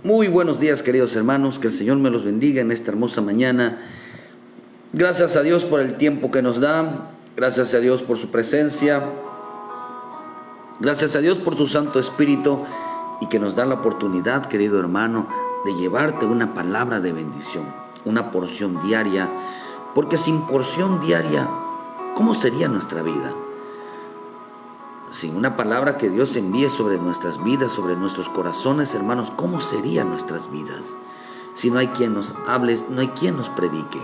Muy buenos días, queridos hermanos, que el Señor me los bendiga en esta hermosa mañana. Gracias a Dios por el tiempo que nos da, gracias a Dios por su presencia, gracias a Dios por su Santo Espíritu y que nos da la oportunidad, querido hermano, de llevarte una palabra de bendición, una porción diaria, porque sin porción diaria, ¿cómo sería nuestra vida? Sin una palabra que Dios envíe sobre nuestras vidas, sobre nuestros corazones, hermanos, ¿cómo serían nuestras vidas? Si no hay quien nos hable, no hay quien nos predique.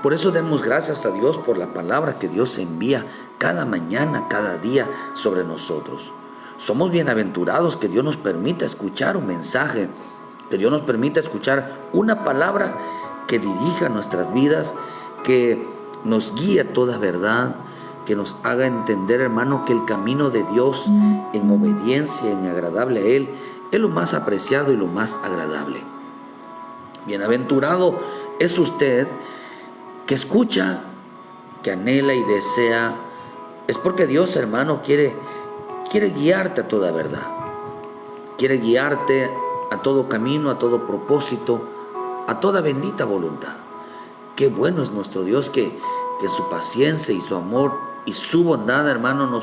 Por eso demos gracias a Dios por la palabra que Dios envía cada mañana, cada día sobre nosotros. Somos bienaventurados que Dios nos permita escuchar un mensaje, que Dios nos permita escuchar una palabra que dirija nuestras vidas, que nos guíe a toda verdad, que nos haga entender, hermano, que el camino de Dios en obediencia, en agradable a Él, es lo más apreciado y lo más agradable. Bienaventurado es usted que escucha, que anhela y desea. Es porque Dios, hermano, quiere guiarte a toda verdad. Quiere guiarte a todo camino, a todo propósito, a toda bendita voluntad. Qué bueno es nuestro Dios que su paciencia y su amor y su bondad, hermano,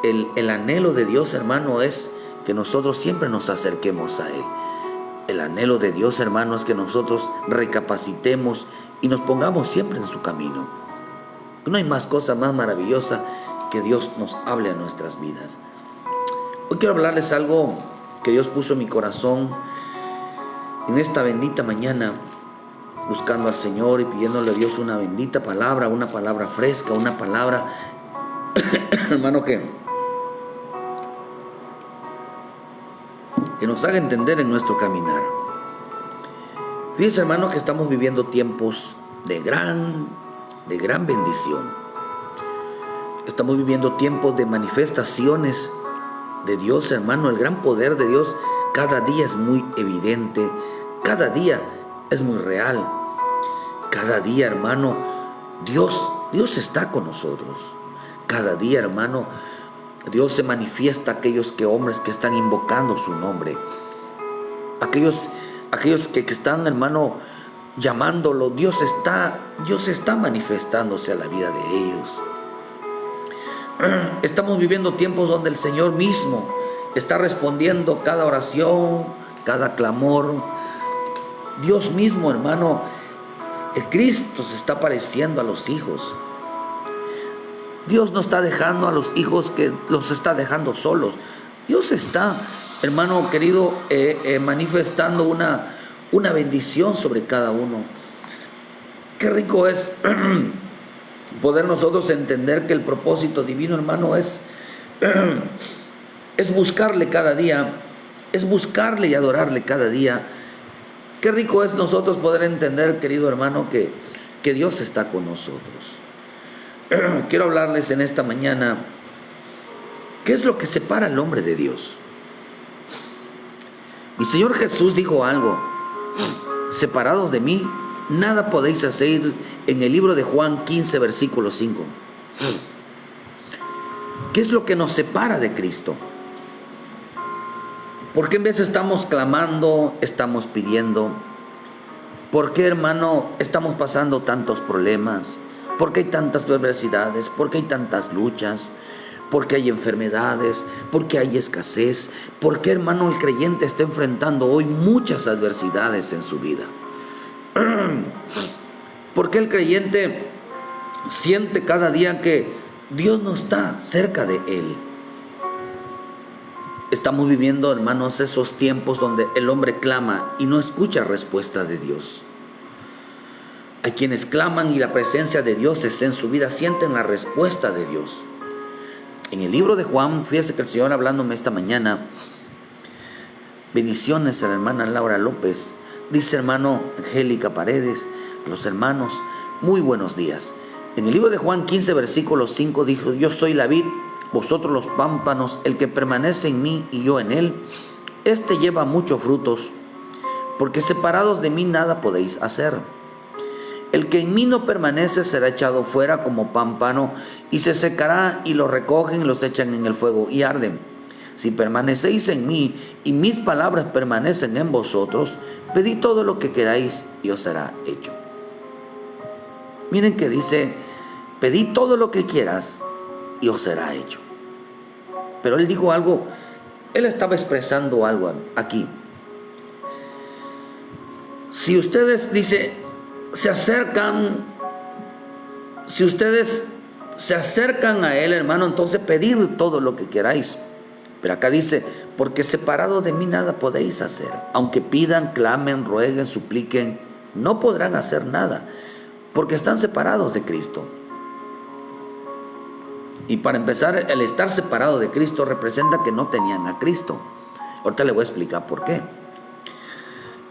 el anhelo de Dios, hermano, es que nosotros siempre nos acerquemos a Él. El anhelo de Dios, hermano, es que nosotros recapacitemos y nos pongamos siempre en su camino. No hay más cosa más maravillosa que Dios nos hable a nuestras vidas. Hoy quiero hablarles algo que Dios puso en mi corazón en esta bendita mañana, buscando al Señor y pidiéndole a Dios una bendita palabra, una palabra fresca, una palabra, hermano, que nos haga entender en nuestro caminar. Fíjense, hermano, que estamos viviendo tiempos de gran bendición. Estamos viviendo tiempos de manifestaciones de Dios, hermano. El gran poder de Dios cada día es muy evidente, cada día es muy real. Cada día, hermano, Dios está con nosotros. Cada día, hermano, Dios se manifiesta a aquellos hombres que están invocando su nombre. Aquellos que están, hermano, llamándolo. Dios está manifestándose a la vida de ellos. Estamos viviendo tiempos donde el Señor mismo está respondiendo cada oración, cada clamor. Dios mismo, hermano, el Cristo se está pareciendo a los hijos. Dios no está dejando a los hijos que los está dejando solos. Dios está, hermano querido, manifestando una bendición sobre cada uno. Qué rico es poder nosotros entender que el propósito divino, hermano, es buscarle cada día, es buscarle y adorarle cada día. Qué rico es nosotros poder entender, querido hermano, que Dios está con nosotros. Quiero hablarles en esta mañana, ¿qué es lo que separa al hombre de Dios? Mi Señor Jesús dijo algo: separados de mí, nada podéis hacer, en el libro de Juan 15, versículo 5. ¿Qué es lo que nos separa de Cristo? ¿Por qué en vez estamos clamando, estamos pidiendo? ¿Por qué, hermano, estamos pasando tantos problemas? ¿Por qué hay tantas adversidades? ¿Por qué hay tantas luchas? ¿Por qué hay enfermedades? ¿Por qué hay escasez? ¿Por qué, hermano, el creyente está enfrentando hoy muchas adversidades en su vida? ¿Por qué el creyente siente cada día que Dios no está cerca de él? Estamos viviendo, hermanos, esos tiempos donde el hombre clama y no escucha respuesta de Dios. Hay quienes claman y la presencia de Dios está en su vida, sienten la respuesta de Dios. En el libro de Juan, fíjese que el Señor hablándome esta mañana, bendiciones a la hermana Laura López, dice hermano Angélica Paredes, a los hermanos, muy buenos días. En el libro de Juan 15, versículo 5 dijo: yo soy la vid, vosotros los pámpanos, el que permanece en mí y yo en él, este lleva muchos frutos, porque separados de mí nada podéis hacer. El que en mí no permanece será echado fuera como pámpano y se secará, y los recogen y los echan en el fuego y arden. si permanecéis en mí y mis palabras permanecen en vosotros, pedid todo lo que queráis y os será hecho. Miren que dice, pedid todo lo que quieras y os será hecho. Pero él dijo algo, él estaba expresando algo aquí. Si ustedes, dice, si ustedes se acercan a él, hermano, entonces pedid todo lo que queráis. Pero acá dice, porque separados de mí nada podéis hacer. Aunque pidan, clamen, rueguen, supliquen, no podrán hacer nada, porque están separados de Cristo. Y para empezar, el estar separado de Cristo representa que no tenían a Cristo. Ahorita le voy a explicar por qué.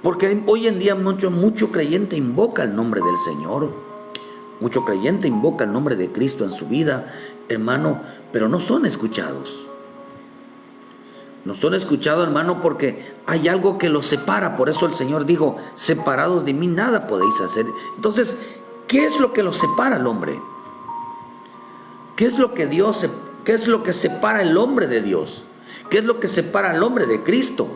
Porque hoy en día mucho creyente invoca el nombre del Señor, mucho creyente invoca el nombre de Cristo en su vida, hermano, pero no son escuchados. No son escuchados, hermano, porque hay algo que los separa. Por eso el Señor dijo, separados de mí nada podéis hacer. Entonces, ¿qué es lo que los separa al hombre? ¿Qué es lo que separa el hombre de Dios? ¿Qué es lo que separa al hombre de Cristo?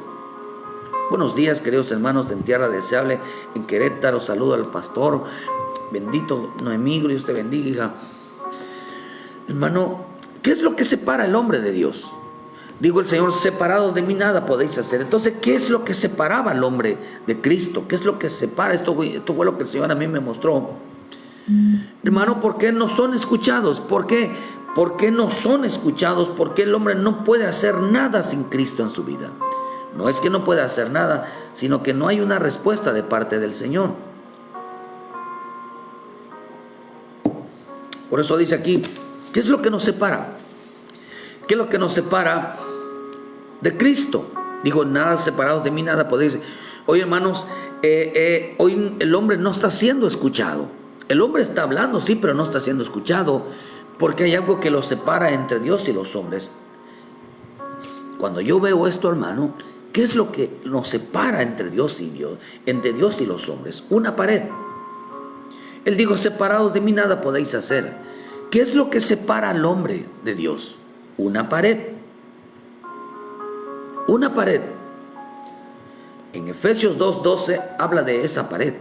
Buenos días, queridos hermanos de En Tierra Deseable, en Querétaro. Saludo al pastor. Bendito Noemí, Dios te bendiga, hija. Hermano, ¿qué es lo que separa al hombre de Dios? Digo el Señor, separados de mí nada podéis hacer. Entonces, ¿qué es lo que separaba al hombre de Cristo? ¿Qué es lo que separa? Esto fue lo que el Señor a mí me mostró. Hermano, ¿por qué no son escuchados? ¿Por qué? ¿Por qué no son escuchados? Porque el hombre no puede hacer nada sin Cristo en su vida. No es que no pueda hacer nada, sino que no hay una respuesta de parte del Señor. Por eso dice aquí, ¿qué es lo que nos separa? ¿Qué es lo que nos separa de Cristo? Digo, nada separados de mí, nada podéis. Hoy, hermanos, hoy el hombre no está siendo escuchado. El hombre está hablando, sí, pero no está siendo escuchado, porque hay algo que lo separa entre Dios y los hombres. Cuando yo veo esto, hermano, ¿qué es lo que nos separa entre Dios y los hombres? Una pared. Él dijo, separados de mí nada podéis hacer. ¿Qué es lo que separa al hombre de Dios? Una pared. Una pared. En Efesios 2:12 habla de esa pared.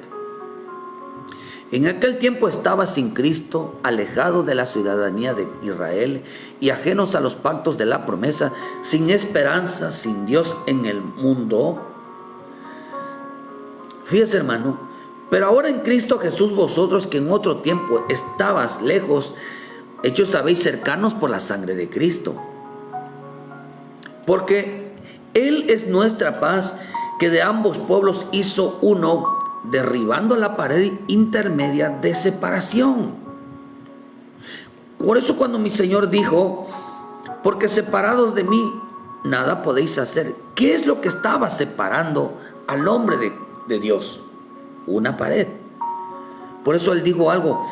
En aquel tiempo estaba sin Cristo, alejado de la ciudadanía de Israel y ajenos a los pactos de la promesa, sin esperanza, sin Dios en el mundo. Fíjese, hermano, pero ahora en Cristo Jesús, vosotros que en otro tiempo estabas lejos, hechos habéis cercanos por la sangre de Cristo. Porque Él es nuestra paz, que de ambos pueblos hizo uno, derribando la pared intermedia de separación. Por eso cuando mi Señor dijo, porque separados de mí nada podéis hacer, ¿qué es lo que estaba separando al hombre de Dios? Una pared. Por eso Él dijo algo,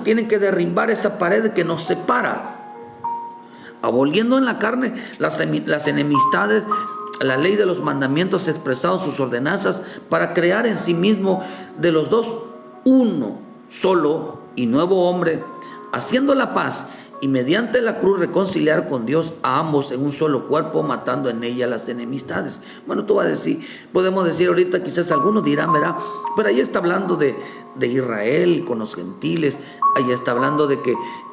tienen que derribar esa pared que nos separa, aboliendo en la carne las enemistades, la ley de los mandamientos expresados, sus ordenanzas, para crear en sí mismo de los dos uno solo y nuevo hombre, haciendo la paz, y mediante la cruz reconciliar con Dios a ambos en un solo cuerpo, matando en ella las enemistades. Bueno, tú vas a decir, podemos decir ahorita, quizás algunos dirán, ¿verdad? Pero ahí está hablando de Israel con los gentiles, ahí está hablando de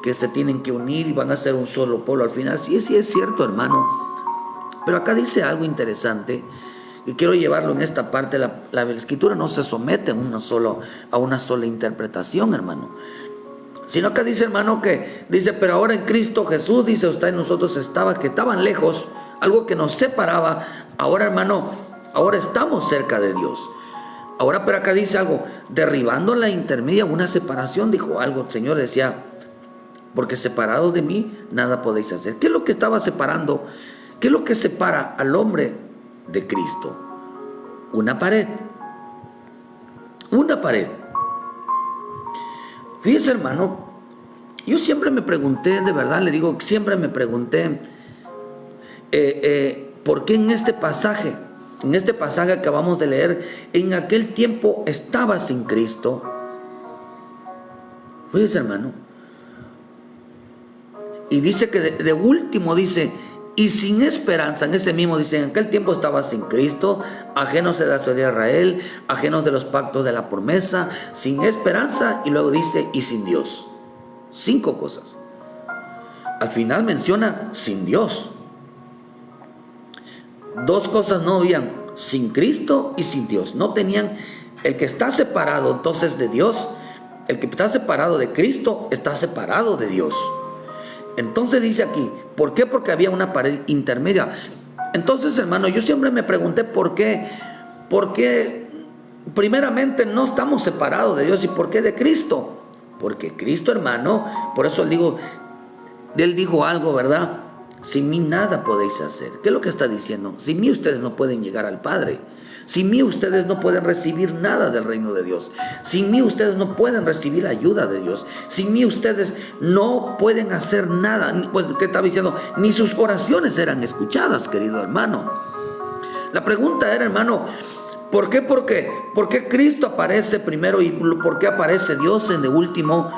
que se tienen que unir y van a ser un solo pueblo al final. Sí es cierto, hermano. Pero acá dice algo interesante y quiero llevarlo en esta parte. La Escritura no se somete a una sola interpretación, hermano. Sino acá dice, hermano, que dice, pero ahora en Cristo Jesús, dice usted, en nosotros que estaban lejos, algo que nos separaba. Ahora, hermano, ahora estamos cerca de Dios. Ahora, pero acá dice algo, derribando la intermedia, una separación, dijo algo. El Señor decía, porque separados de mí, nada podéis hacer. ¿Qué es lo que estaba separando? ¿Qué es lo que separa al hombre de Cristo? Una pared. Una pared. Fíjese, hermano, yo siempre me pregunté, de verdad le digo, siempre me pregunté, ¿por qué en este pasaje que acabamos de leer, en aquel tiempo estaba sin Cristo? Fíjese, hermano. Y dice que de último dice, y sin esperanza. En ese mismo dice, en aquel tiempo estaba sin Cristo, ajenos de la ciudadanía de Israel, ajenos de los pactos de la promesa, sin esperanza, y luego dice, y sin Dios. 5 cosas. Al final menciona sin Dios. 2 cosas no habían, sin Cristo y sin Dios. No tenían, el que está separado entonces de Dios, el que está separado de Cristo, está separado de Dios. Entonces dice aquí, ¿por qué? Porque había una pared intermedia. Entonces, hermano, yo siempre me pregunté por qué primeramente no estamos separados de Dios, y por qué de Cristo. Porque Cristo, hermano, por eso él dijo algo, ¿verdad? Sin mí nada podéis hacer. ¿Qué es lo que está diciendo? Sin mí ustedes no pueden llegar al Padre. Sin mí ustedes no pueden recibir nada del reino de Dios. Sin mí ustedes no pueden recibir la ayuda de Dios. Sin mí ustedes no pueden hacer nada. ¿Qué estaba diciendo? Ni sus oraciones eran escuchadas, querido hermano. La pregunta era, hermano, ¿por qué? ¿Por qué Cristo aparece primero y por qué aparece Dios en de último?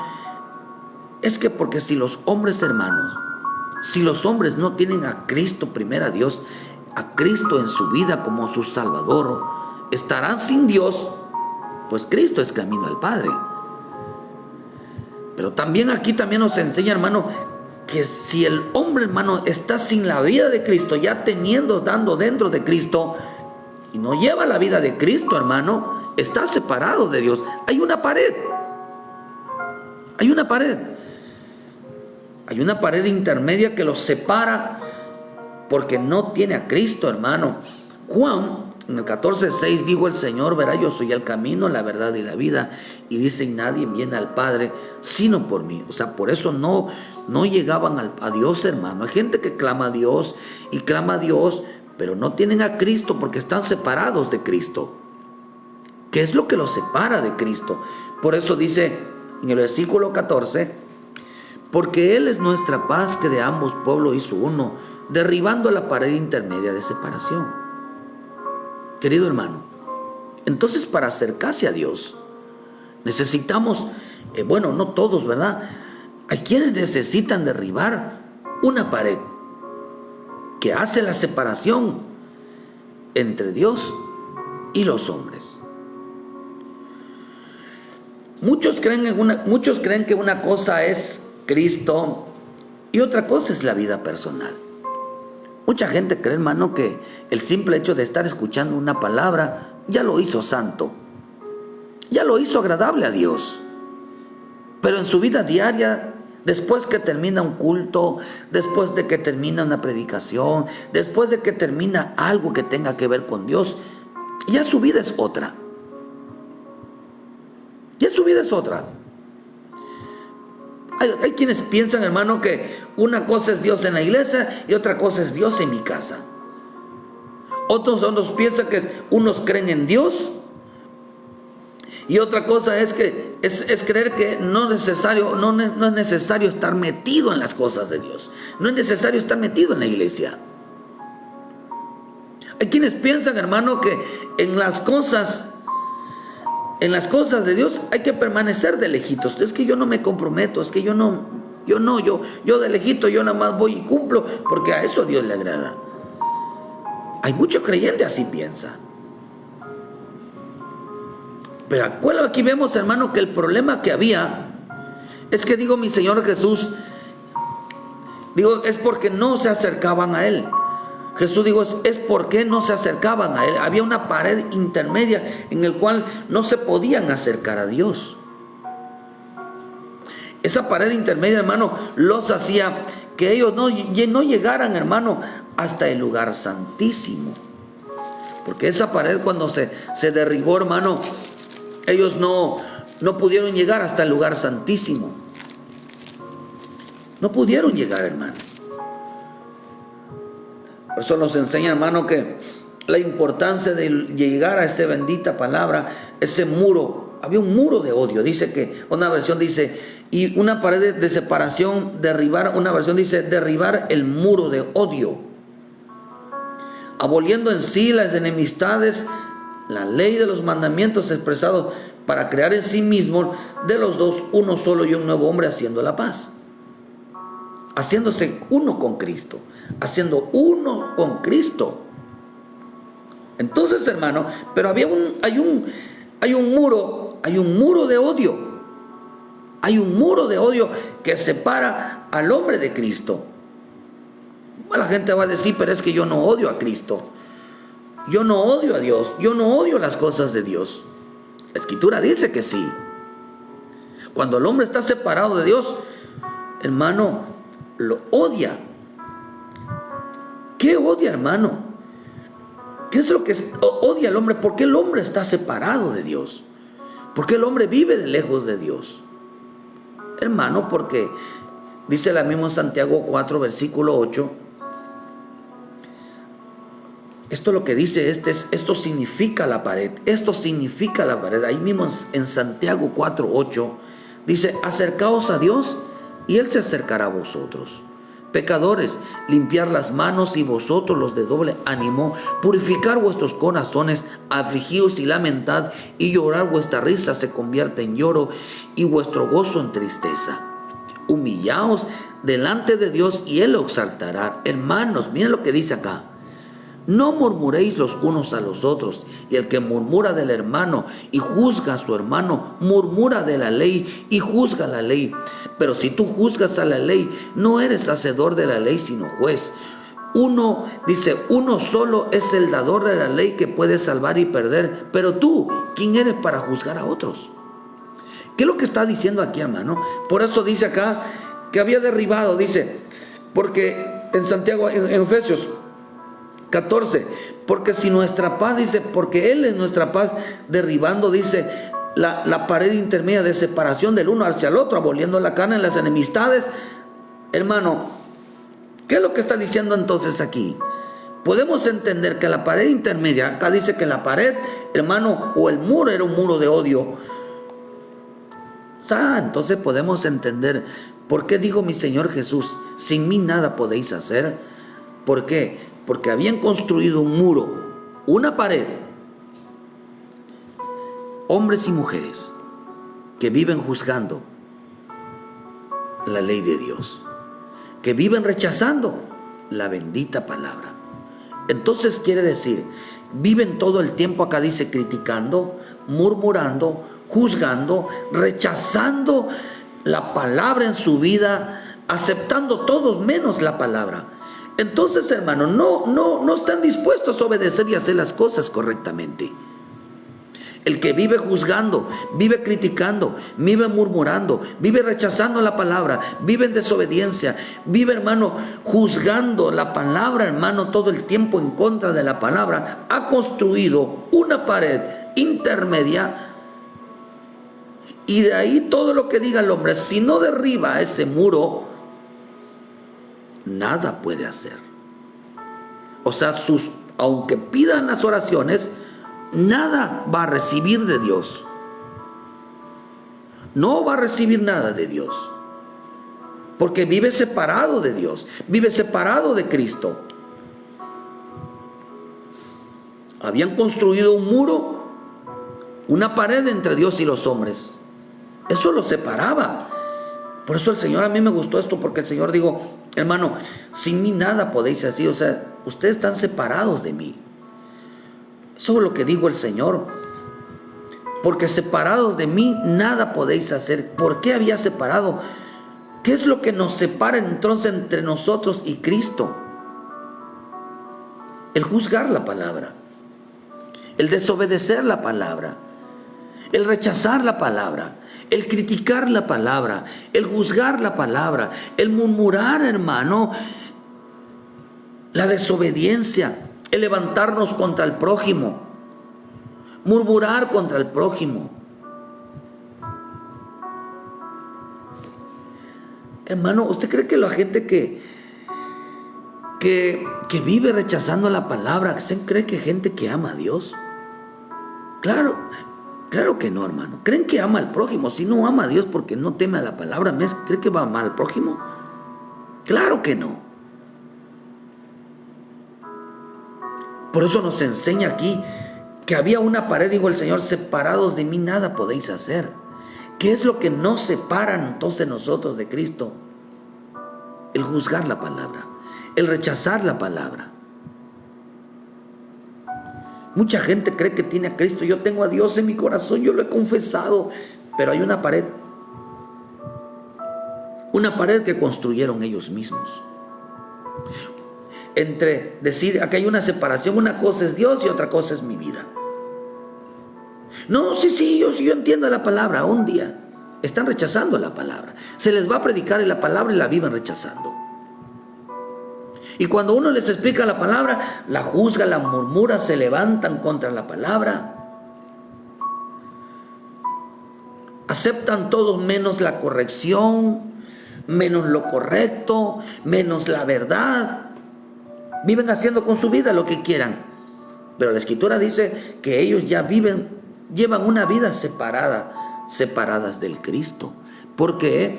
Es que porque si los hombres, hermanos, si los hombres no tienen a Cristo primero, a Dios, a Cristo en su vida como su Salvador, estarán sin Dios, pues Cristo es camino al Padre. Pero también aquí también nos enseña, hermano, que si el hombre, hermano, está sin la vida de Cristo, ya dando dentro de Cristo, y no lleva la vida de Cristo, hermano, está separado de Dios. Hay una pared. Hay una pared. Hay una pared intermedia que los separa porque no tiene a Cristo, hermano. Juan, en el 14:6, dijo el Señor, verá, yo soy el camino, la verdad y la vida. Y dice, nadie viene al Padre sino por mí. O sea, por eso no llegaban a Dios, hermano. Hay gente que clama a Dios y clama a Dios, pero no tienen a Cristo porque están separados de Cristo. ¿Qué es lo que los separa de Cristo? Por eso dice en el versículo 14, porque Él es nuestra paz, que de ambos pueblos hizo uno, derribando la pared intermedia de separación. Querido hermano, entonces para acercarse a Dios necesitamos, bueno, no todos, ¿verdad? Hay quienes necesitan derribar una pared que hace la separación entre Dios y los hombres. Muchos creen que una cosa es Cristo y otra cosa es la vida personal. Mucha gente cree, hermano, que el simple hecho de estar escuchando una palabra ya lo hizo santo, ya lo hizo agradable a Dios. Pero en su vida diaria, después que termina un culto, después de que termina una predicación, después de que termina algo que tenga que ver con Dios, ya su vida es otra. Ya su vida es otra. Hay quienes piensan, hermano, que una cosa es Dios en la iglesia y otra cosa es Dios en mi casa. Otros piensan que unos creen en Dios y otra cosa es que es creer que no es necesario estar metido en las cosas de Dios. No es necesario estar metido en la iglesia. Hay quienes piensan, hermano, que en las cosas de Dios hay que permanecer de lejitos. Es que yo no me comprometo, es que yo de lejito, yo nada más voy y cumplo, porque a eso a Dios le agrada. Hay mucho creyente así piensa. Pero aquí vemos, hermano, que el problema que había es que, mi Señor Jesús, es porque no se acercaban a Él. Jesús es porque no se acercaban a Él. Había una pared intermedia en el cual no se podían acercar a Dios. Esa pared intermedia, hermano, los hacía que ellos no llegaran, hermano, hasta el lugar santísimo. Porque esa pared, cuando se derribó, hermano, ellos no pudieron llegar hasta el lugar santísimo. No pudieron llegar, hermano. Por eso nos enseña, hermano, que la importancia de llegar a esta bendita palabra, ese muro. Había un muro de odio. Dice que una versión dice, y una pared de separación, derribar. Una versión dice, derribar el muro de odio, aboliendo en sí las enemistades, la ley de los mandamientos expresados para crear en sí mismo de los dos uno solo y un nuevo hombre, haciendo la paz. haciéndose uno con Cristo, haciendo uno con Cristo. Entonces, hermano, pero hay un muro de odio. Hay un muro de odio que separa al hombre de Cristo. La gente va a decir, pero es que yo no odio a Cristo. Yo no odio a Dios. Yo no odio las cosas de Dios. La Escritura dice que sí. Cuando el hombre está separado de Dios, hermano, lo odia. ¿Qué odia, hermano? ¿Qué es lo que odia el hombre? ¿Por qué el hombre está separado de Dios? ¿Por qué el hombre vive de lejos de Dios? Hermano, porque dice la misma Santiago 4, versículo 8. Esto lo que dice esto significa la pared. Esto significa la pared. Ahí mismo en Santiago 4, 8 dice: acercaos a Dios y Él se acercará a vosotros. Pecadores, limpiar las manos, y vosotros los de doble ánimo, purificar vuestros corazones, afligíos y lamentad, y llorar. Vuestra risa se convierte en lloro y vuestro gozo en tristeza. Humillaos delante de Dios y Él os exaltará. Hermanos, miren lo que dice acá: no murmuréis los unos a los otros, y el que murmura del hermano y juzga a su hermano, murmura de la ley y juzga la ley. Pero si tú juzgas a la ley, no eres hacedor de la ley, sino juez. Uno solo es el dador de la ley, que puede salvar y perder. Pero tú, ¿quién eres para juzgar a otros? ¿Qué es lo que está diciendo aquí, hermano? Por eso dice acá que había derribado, dice, porque en Santiago, en Efesios 14, porque si nuestra paz, dice, porque Él es nuestra paz, derribando, dice, la pared intermedia de separación del uno hacia el otro, aboliendo la carne en las enemistades. Hermano, ¿qué es lo que está diciendo entonces aquí? Podemos entender que la pared intermedia, acá dice que la pared, hermano, o el muro era un muro de odio. Entonces podemos entender por qué dijo mi Señor Jesús: sin mí nada podéis hacer. ¿Por qué? Porque habían construido un muro, una pared, hombres y mujeres que viven juzgando la ley de Dios, que viven rechazando la bendita palabra. Entonces quiere decir, viven todo el tiempo, acá dice, criticando, murmurando, juzgando, rechazando la palabra en su vida, aceptando todos menos la palabra. Entonces, hermano, no están dispuestos a obedecer y hacer las cosas correctamente. El que vive juzgando, vive criticando, vive murmurando, vive rechazando la palabra, vive en desobediencia, vive, hermano, juzgando la palabra, hermano, todo el tiempo en contra de la palabra, ha construido una pared intermedia, y de ahí todo lo que diga el hombre, si no derriba ese muro, nada puede hacer. O sea, aunque pidan las oraciones, nada va a recibir de Dios. No va a recibir nada de Dios, porque vive separado de Dios, vive separado de Cristo. Habían construido un muro, una pared entre Dios y los hombres. Eso los separaba. Por eso el Señor, a mí me gustó esto, porque el Señor dijo: hermano, sin mí nada podéis hacer. O sea, ustedes están separados de mí. Eso es lo que dijo el Señor. Porque separados de mí nada podéis hacer. ¿Por qué había separado? ¿Qué es lo que nos separa entonces entre nosotros y Cristo? El juzgar la palabra, el desobedecer la palabra, el rechazar la palabra, el criticar la palabra, el juzgar la palabra, el murmurar, hermano, la desobediencia, el levantarnos contra el prójimo, murmurar contra el prójimo. Hermano, ¿usted cree que la gente que vive rechazando la palabra, ¿se cree que gente que ama a Dios? Claro que no, hermano. ¿Creen que ama al prójimo? Si no ama a Dios porque no teme a la palabra, ¿cree que va a amar al prójimo? Claro que no. Por eso nos enseña aquí que había una pared, dijo el Señor: separados de mí nada podéis hacer. ¿Qué es lo que nos separa entonces nosotros de Cristo? el juzgar la palabra, el rechazar la palabra. Mucha gente cree que tiene a Cristo. Yo tengo a Dios en mi corazón, yo lo he confesado, pero hay una pared que construyeron ellos mismos. Entre decir, aquí hay una separación, una cosa es Dios y otra cosa es mi vida. No, sí, yo entiendo la palabra. Un día están rechazando la palabra. Se les va a predicar la palabra y la viven rechazando. Y cuando uno les explica la palabra, la juzga, la murmura, se levantan contra la palabra. Aceptan todo menos la corrección, menos lo correcto, menos la verdad. Viven haciendo con su vida lo que quieran. Pero la Escritura dice que ellos ya llevan una vida separadas del Cristo. ¿Por qué?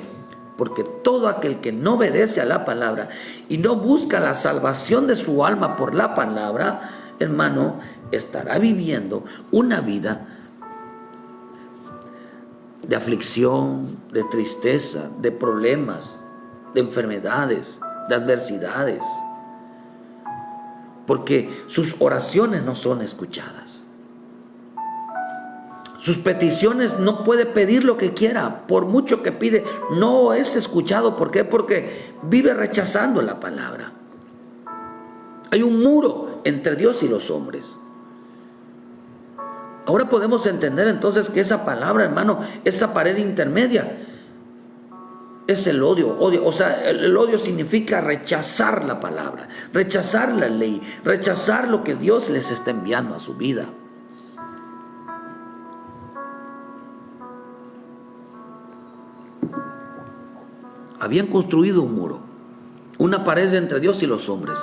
Porque todo aquel que no obedece a la palabra y no busca la salvación de su alma por la palabra, hermano, estará viviendo una vida de aflicción, de tristeza, de problemas, de enfermedades, de adversidades, porque sus oraciones no son escuchadas. Sus peticiones, no puede pedir lo que quiera, por mucho que pide, no es escuchado. ¿Por qué? Porque vive rechazando la palabra. Hay un muro entre Dios y los hombres. Ahora podemos entender entonces que esa palabra, hermano, esa pared intermedia, es el odio. O sea, el odio significa rechazar la palabra, rechazar la ley, rechazar lo que Dios les está enviando a su vida. Habían construido un muro, una pared entre Dios y los hombres.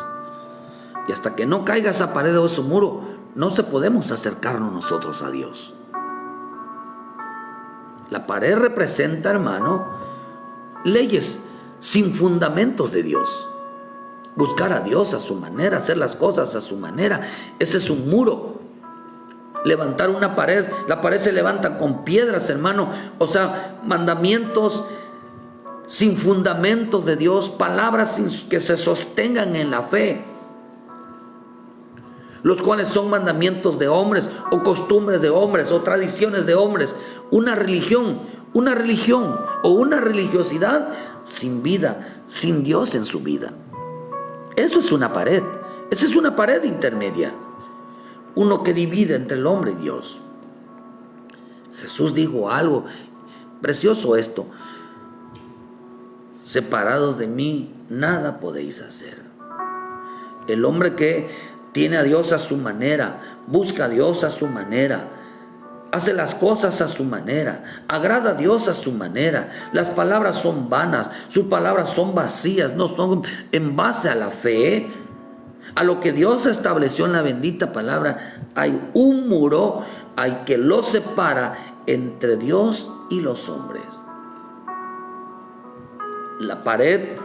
Y hasta que no caiga esa pared o ese muro, no podemos acercarnos nosotros a Dios. La pared representa, hermano, leyes sin fundamentos de Dios. Buscar a Dios a su manera, hacer las cosas a su manera. Ese es un muro. Levantar una pared, la pared se levanta con piedras, hermano. O sea, mandamientos sin fundamentos de Dios, palabras que se sostengan en la fe, los cuales son mandamientos de hombres o costumbres de hombres o tradiciones de hombres. Una religión o una religiosidad sin vida, sin Dios en su vida. Eso es una pared. Esa es una pared intermedia, uno que divide entre el hombre y Dios. Jesús dijo algo precioso esto: separados de mí, nada podéis hacer. El hombre que tiene a Dios a su manera, busca a Dios a su manera, hace las cosas a su manera, agrada a Dios a su manera. Las palabras son vanas, sus palabras son vacías, no son en base a la fe, a lo que Dios estableció en la bendita palabra. Hay un muro, hay que lo separa entre Dios y los hombres. La pared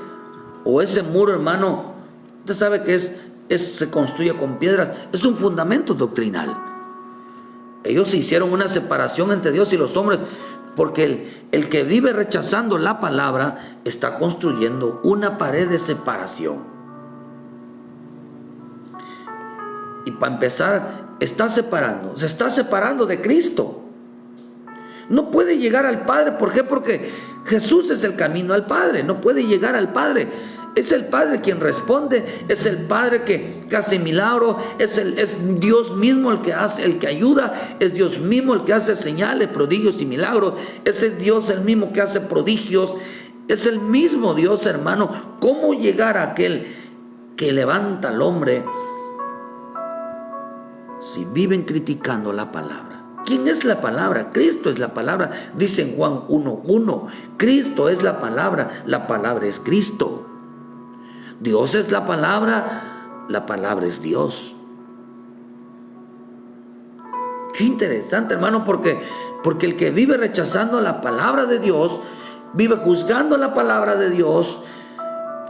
o ese muro, hermano, usted sabe que se construye con piedras, es un fundamento doctrinal. Ellos hicieron una separación entre Dios y los hombres porque el que vive rechazando la palabra está construyendo una pared de separación. Y para empezar, se está separando de Cristo. No puede llegar al Padre. ¿Por qué? Porque Jesús es el camino al Padre. No puede llegar al Padre. Es el Padre quien responde. Es el Padre que hace milagro. Es Dios mismo el que hace, el que ayuda. Es Dios mismo el que hace señales, prodigios y milagros. Es el Dios el mismo que hace prodigios. Es el mismo Dios, hermano. ¿Cómo llegar a aquel que levanta al hombre si viven criticando la palabra? ¿Quién es la palabra? Cristo es la palabra. Dice en Juan 1:1, Cristo es la palabra es Cristo. Dios es la palabra es Dios. Qué interesante, hermano, porque el que vive rechazando la palabra de Dios, vive juzgando la palabra de Dios,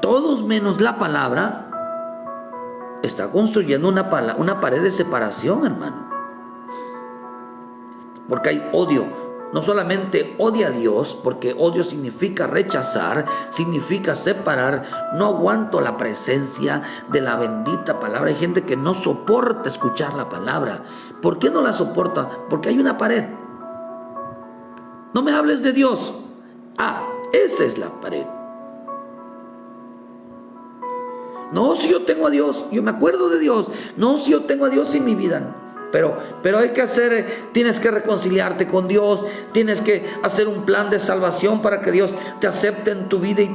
todos menos la palabra, está construyendo una pared de separación, hermano. Porque hay odio, no solamente odia a Dios, porque odio significa rechazar, significa separar. No aguanto la presencia de la bendita palabra. Hay gente que no soporta escuchar la palabra. ¿Por qué no la soporta? Porque hay una pared. No me hables de Dios. Esa es la pared. No, si yo tengo a Dios, yo me acuerdo de Dios. No, si yo tengo a Dios en mi vida. Pero hay que tienes que reconciliarte con Dios, tienes que hacer un plan de salvación para que Dios te acepte en tu vida y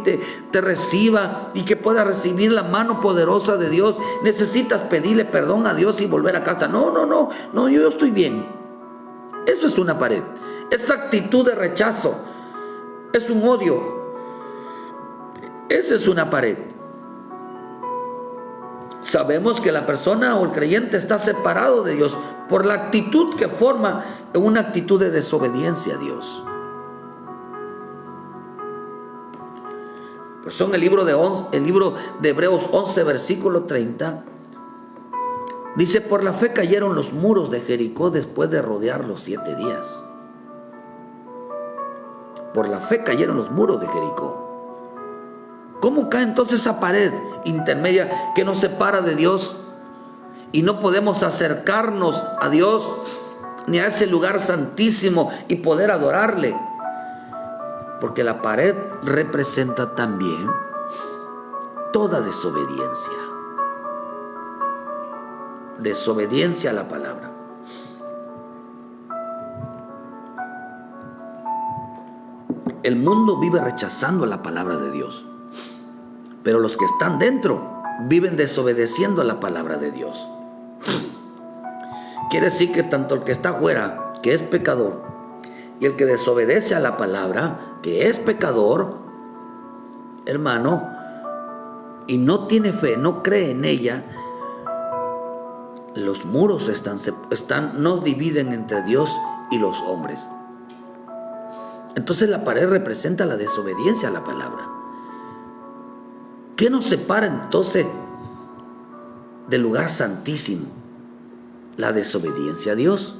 te reciba, y que puedas recibir la mano poderosa de Dios. Necesitas pedirle perdón a Dios y volver a casa. No, yo estoy bien. Eso es una pared. Esa actitud de rechazo es un odio. Esa es una pared. Sabemos que la persona o el creyente está separado de Dios por la actitud que forma en una actitud de desobediencia a Dios. Pues son el libro de Hebreos 11, versículo 30. Dice: por la fe cayeron los muros de Jericó después de rodearlos 7 días. Por la fe cayeron los muros de Jericó. ¿Cómo cae entonces esa pared intermedia que nos separa de Dios y no podemos acercarnos a Dios ni a ese lugar santísimo y poder adorarle? Porque la pared representa también toda desobediencia. Desobediencia a la palabra. El mundo vive rechazando la palabra de Dios, pero los que están dentro viven desobedeciendo a la palabra de Dios. Quiere decir que tanto el que está afuera, que es pecador, y el que desobedece a la palabra, que es pecador, hermano, y no tiene fe, no cree en ella, los muros nos dividen entre Dios y los hombres. Entonces la pared representa la desobediencia a la palabra. ¿Qué nos separa entonces del lugar santísimo? La desobediencia a Dios.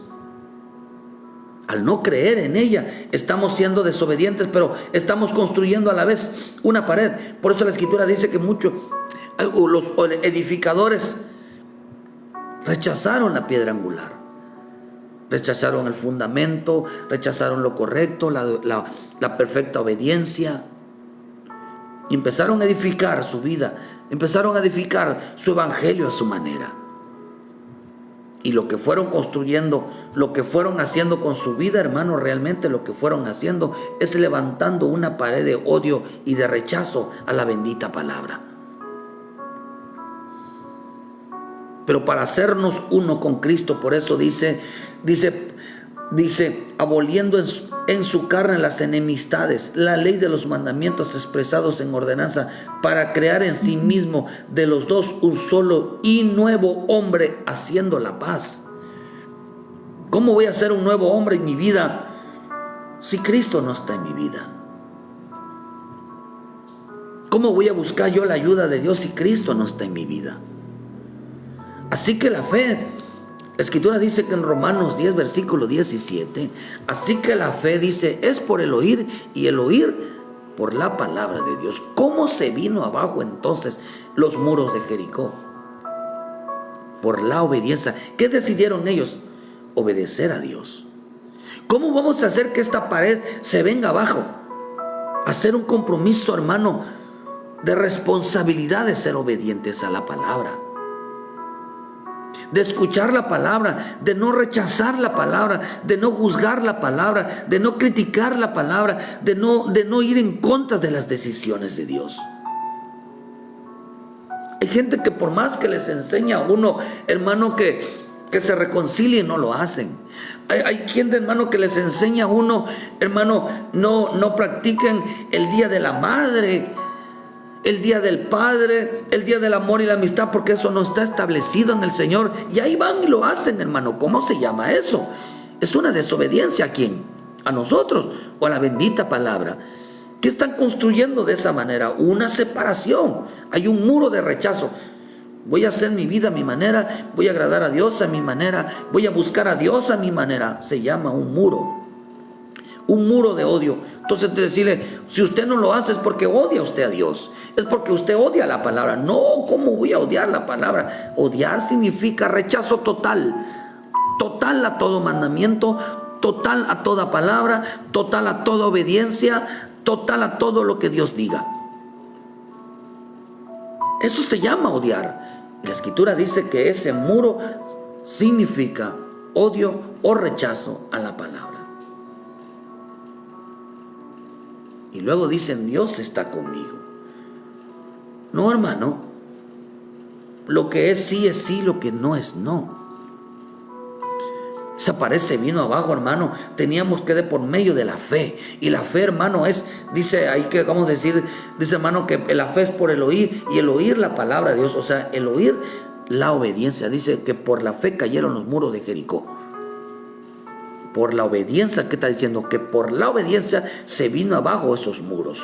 Al no creer en ella, estamos siendo desobedientes, pero estamos construyendo a la vez una pared. Por eso la Escritura dice que muchos, los edificadores, rechazaron la piedra angular, rechazaron el fundamento, rechazaron lo correcto, la perfecta obediencia. Y empezaron a edificar su vida, empezaron a edificar su evangelio a su manera. Y lo que fueron construyendo, lo que fueron haciendo con su vida, hermano, realmente lo que fueron haciendo es levantando una pared de odio y de rechazo a la bendita palabra. Pero para hacernos uno con Cristo, por eso dice, aboliendo en su carne las enemistades, la ley de los mandamientos expresados en ordenanza, para crear en sí mismo de los dos un solo y nuevo hombre, haciendo la paz. ¿Cómo voy a ser un nuevo hombre en mi vida si Cristo no está en mi vida? ¿Cómo voy a buscar yo la ayuda de Dios si Cristo no está en mi vida? Así que la fe, la Escritura dice que en Romanos 10, versículo 17, así que la fe, dice, es por el oír, y el oír por la palabra de Dios. ¿Cómo se vino abajo entonces los muros de Jericó? Por la obediencia. ¿Qué decidieron ellos? Obedecer a Dios. ¿Cómo vamos a hacer que esta pared se venga abajo? Hacer un compromiso, hermano, de responsabilidad de ser obedientes a la palabra, de escuchar la palabra, de no rechazar la palabra, de no juzgar la palabra, de no criticar la palabra, de no ir en contra de las decisiones de Dios. Hay gente que por más que les enseña a uno, hermano, que se reconcilien, no lo hacen. Hay gente, hermano, que les enseña a uno, hermano, no practiquen el día de la madre, el día del padre, el día del amor y la amistad, porque eso no está establecido en el Señor. Y ahí van y lo hacen, hermano. ¿Cómo se llama eso? Es una desobediencia. ¿A quién? ¿A nosotros o a la bendita palabra? ¿Qué están construyendo de esa manera? Una separación. Hay un muro de rechazo. Voy a hacer mi vida a mi manera, voy a agradar a Dios a mi manera, voy a buscar a Dios a mi manera. Se llama un muro. un muro de odio. Entonces decirle, si usted no lo hace es porque odia usted a Dios, es porque usted odia la palabra. No, ¿cómo voy a odiar la palabra? Odiar significa rechazo total, total a todo mandamiento, total a toda palabra, total a toda obediencia, total a todo lo que Dios diga. Eso se llama odiar. La Escritura dice que ese muro significa odio o rechazo a la palabra. Y luego dicen, Dios está conmigo. No, hermano. Lo que es sí, lo que no es no. Esa pared se vino abajo, hermano. Teníamos que de por medio de la fe. Y la fe, hermano, es, dice ahí que vamos a decir, dice, hermano, que la fe es por el oír, y el oír la palabra de Dios, o sea, el oír la obediencia. Dice que por la fe cayeron los muros de Jericó. Por la obediencia, ¿qué está diciendo? Que por la obediencia se vino abajo esos muros.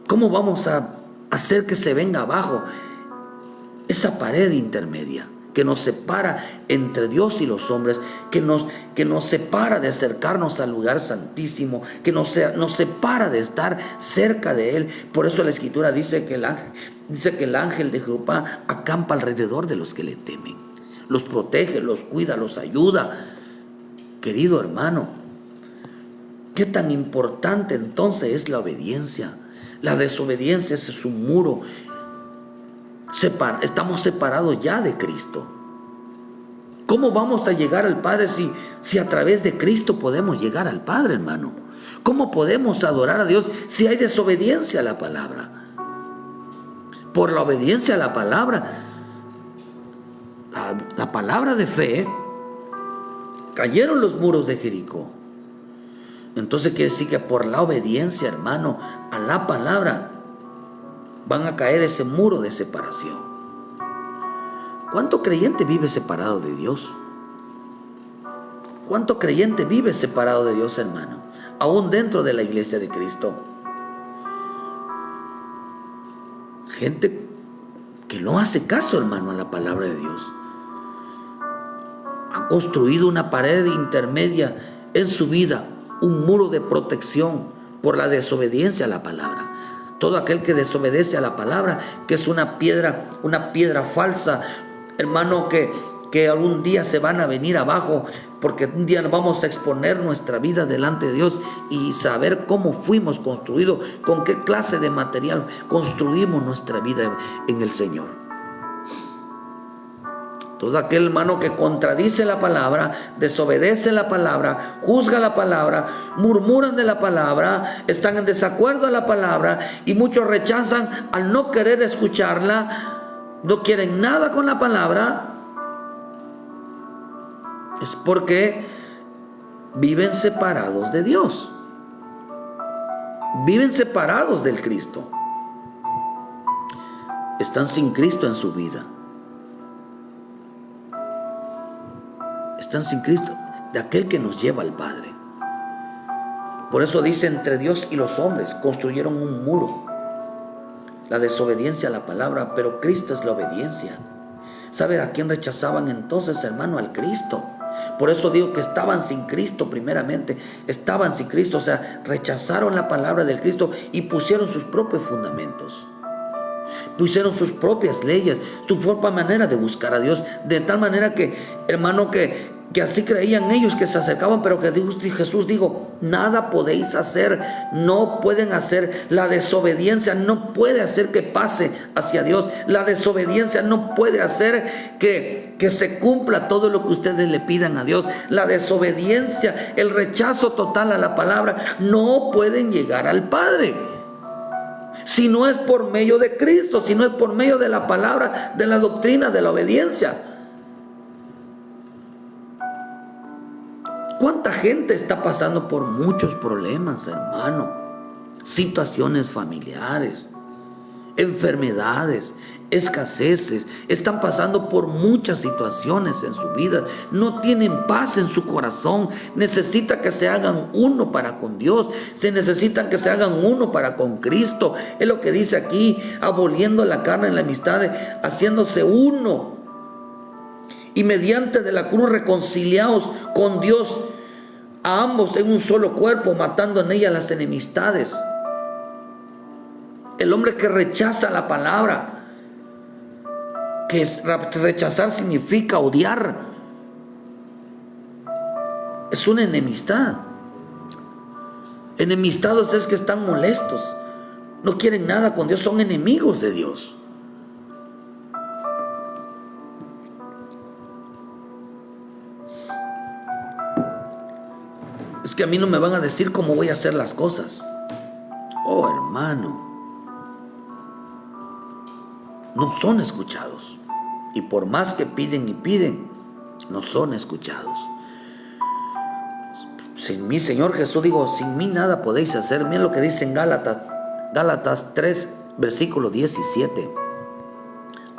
¿Cómo vamos a hacer que se venga abajo esa pared intermedia que nos separa entre Dios y los hombres, que nos separa de acercarnos al lugar santísimo, que nos separa de estar cerca de Él? Por eso la Escritura dice que el ángel de Jehová acampa alrededor de los que le temen. Los protege, los cuida, los ayuda. Querido hermano, ¿qué tan importante entonces es la obediencia? La desobediencia es un muro. Estamos separados ya de Cristo. ¿Cómo vamos a llegar al Padre si a través de Cristo podemos llegar al Padre, hermano? ¿Cómo podemos adorar a Dios si hay desobediencia a la palabra? Por la obediencia a la palabra, la palabra de fe, cayeron los muros de Jericó. Entonces quiere decir que por la obediencia, hermano, a la palabra, van a caer ese muro de separación. ¿Cuánto creyente vive separado de Dios? ¿Cuánto creyente vive separado de Dios, hermano? Aún dentro de la iglesia de Cristo. Gente que no hace caso, hermano, a la palabra de Dios. Ha construido una pared intermedia en su vida, un muro de protección por la desobediencia a la palabra. Todo aquel que desobedece a la palabra, que es una piedra falsa, hermano, que algún día se van a venir abajo, porque un día vamos a exponer nuestra vida delante de Dios y saber cómo fuimos construidos, con qué clase de material construimos nuestra vida en el Señor. Todo aquel, hermano, que contradice la palabra, desobedece la palabra, juzga la palabra, murmuran de la palabra, están en desacuerdo a la palabra, y muchos rechazan al no querer escucharla, no quieren nada con la palabra, es porque viven separados de Dios, viven separados del Cristo, están sin Cristo en su vida. Están sin Cristo, de aquel que nos lleva al Padre. Por eso dice, entre Dios y los hombres construyeron un muro. La desobediencia a la palabra, pero Cristo es la obediencia. ¿Sabe a quién rechazaban entonces, hermano? Al Cristo. Por eso digo que estaban sin Cristo primeramente. Estaban sin Cristo, o sea, rechazaron la palabra del Cristo y pusieron sus propios fundamentos. Pusieron sus propias leyes, su propia manera de buscar a Dios, de tal manera que, hermano, que así creían ellos, que se acercaban, pero que Jesús dijo, nada podéis hacer, no pueden hacer. La desobediencia no puede hacer que pase hacia Dios. La desobediencia no puede hacer que se cumpla todo lo que ustedes le pidan a Dios. La desobediencia, el rechazo total a la palabra, no pueden llegar al Padre. Si no es por medio de Cristo, si no es por medio de la palabra, de la doctrina, de la obediencia. ¿Cuánta gente está pasando por muchos problemas, hermano? Situaciones familiares, enfermedades, escaseces, están pasando por muchas situaciones en su vida, no tienen paz en su corazón, necesitan que se hagan uno para con Dios, se necesitan que se hagan uno para con Cristo. Es lo que dice aquí, aboliendo la carne en la amistad, haciéndose uno, y mediante de la cruz reconciliados con Dios. a ambos en un solo cuerpo, matando en ella las enemistades. El hombre que rechaza la palabra, que rechazar significa odiar, es una enemistad. Enemistados es que están molestos, no quieren nada con Dios, son enemigos de Dios. Es que a mí no me van a decir cómo voy a hacer las cosas. Oh, hermano, no son escuchados. Y por más que piden y piden, no son escuchados. Sin mí, Señor Jesús, digo, sin mí nada podéis hacer. Miren lo que dice en Gálatas 3, versículo 17.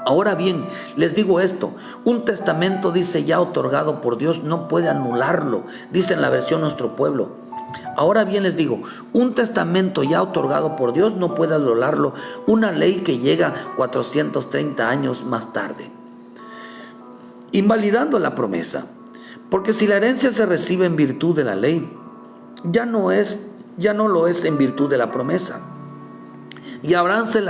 Ahora bien, les digo esto, un testamento, dice, ya otorgado por Dios, no puede anularlo, dice en la versión Nuestro Pueblo. Ahora bien les digo, un testamento ya otorgado por Dios no puede anularlo, una ley que llega 430 años más tarde, invalidando la promesa. Porque si la herencia se recibe en virtud de la ley, ya no lo es en virtud de la promesa. Y a Abraham se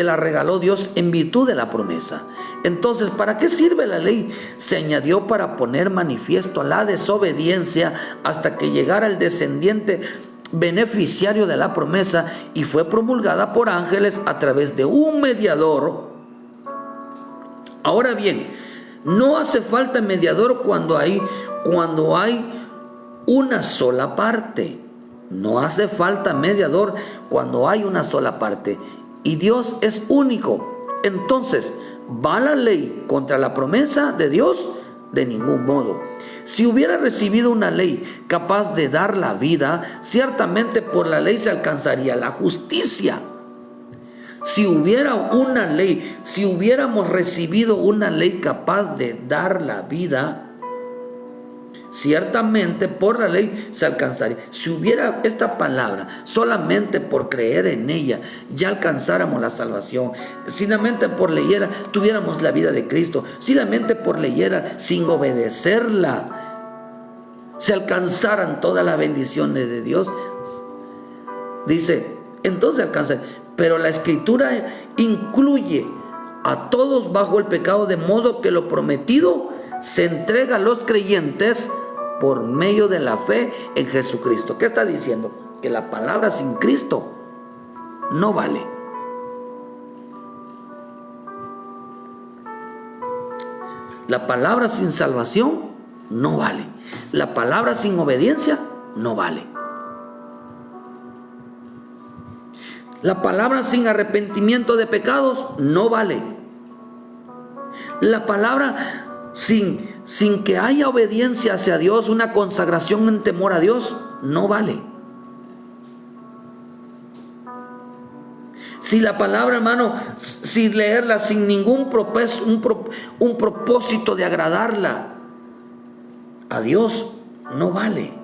la regaló Dios en virtud de la promesa. Entonces, ¿para qué sirve la ley? Se añadió para poner manifiesto la desobediencia hasta que llegara el descendiente beneficiario de la promesa, y fue promulgada por ángeles a través de un mediador. Ahora bien, no hace falta mediador cuando hay una sola parte. No hace falta mediador cuando hay una sola parte y Dios es único. Entonces, ¿va la ley contra la promesa de Dios? De ningún modo. Si hubiera recibido una ley capaz de dar la vida, ciertamente por la ley se alcanzaría la justicia. Si hubiéramos recibido una ley capaz de dar la vida, ciertamente por la ley se alcanzaría. Si hubiera esta palabra, solamente por creer en ella, ya alcanzáramos la salvación. Solamente por leyera, tuviéramos la vida de Cristo. Solamente por leyera, sin obedecerla, se alcanzaran todas las bendiciones de Dios. Dice, entonces alcanza. Pero la Escritura incluye a todos bajo el pecado, de modo que lo prometido se entrega a los creyentes por medio de la fe en Jesucristo. ¿Qué está diciendo? Que la palabra sin Cristo no vale. La palabra sin salvación no vale. La palabra sin obediencia no vale. La palabra sin arrepentimiento de pecados no vale. La palabra sin que haya obediencia hacia Dios, una consagración en temor a Dios, no vale. Si la palabra, hermano, sin leerla, sin ningún propósito de agradarla a Dios, no vale.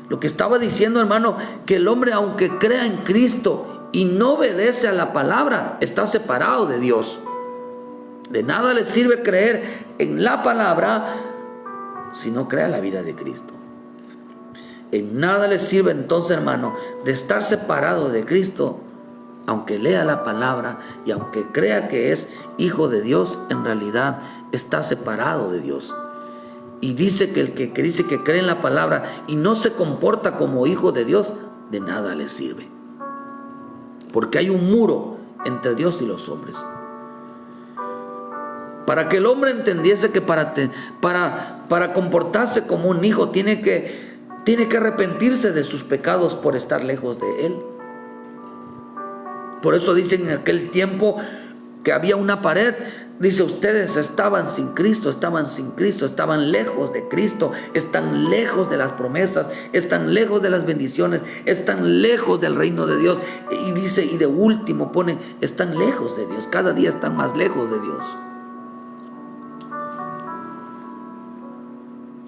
Lo que estaba diciendo, hermano, que el hombre, aunque crea en Cristo y no obedece a la palabra, está separado de Dios. De nada le sirve creer en la palabra si no crea la vida de Cristo. En nada le sirve entonces, hermano, de estar separado de Cristo, aunque lea la palabra y aunque crea que es hijo de Dios, en realidad está separado de Dios. Y dice que el que dice que cree en la palabra y no se comporta como hijo de Dios, de nada le sirve. Porque hay un muro entre Dios y los hombres. Para que el hombre entendiese que para comportarse como un hijo tiene que arrepentirse de sus pecados por estar lejos de Él. Por eso dicen en aquel tiempo que había una pared. Dice, ustedes estaban sin Cristo, estaban lejos de Cristo, están lejos de las promesas, están lejos de las bendiciones, están lejos del reino de Dios. Y dice, y de último pone, están lejos de Dios, cada día están más lejos de Dios.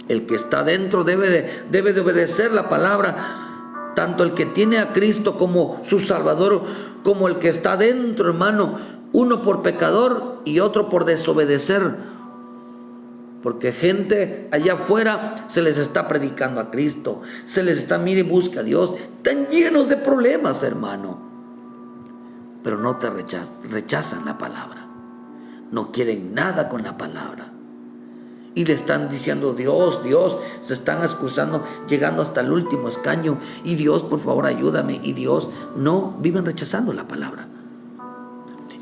El que está dentro debe de obedecer la palabra, tanto el que tiene a Cristo como su Salvador, como el que está dentro, hermano, uno por pecador y otro por desobedecer Porque gente allá afuera se les está predicando a Cristo, se les está, mire, busca a Dios. Están llenos de problemas, hermano. Pero no te rechazan la palabra. No quieren nada con la palabra. Y le están diciendo Dios, Dios, se están excusando, llegando hasta el último escaño. Y Dios, por favor, ayúdame. Y Dios, no, viven rechazando la palabra.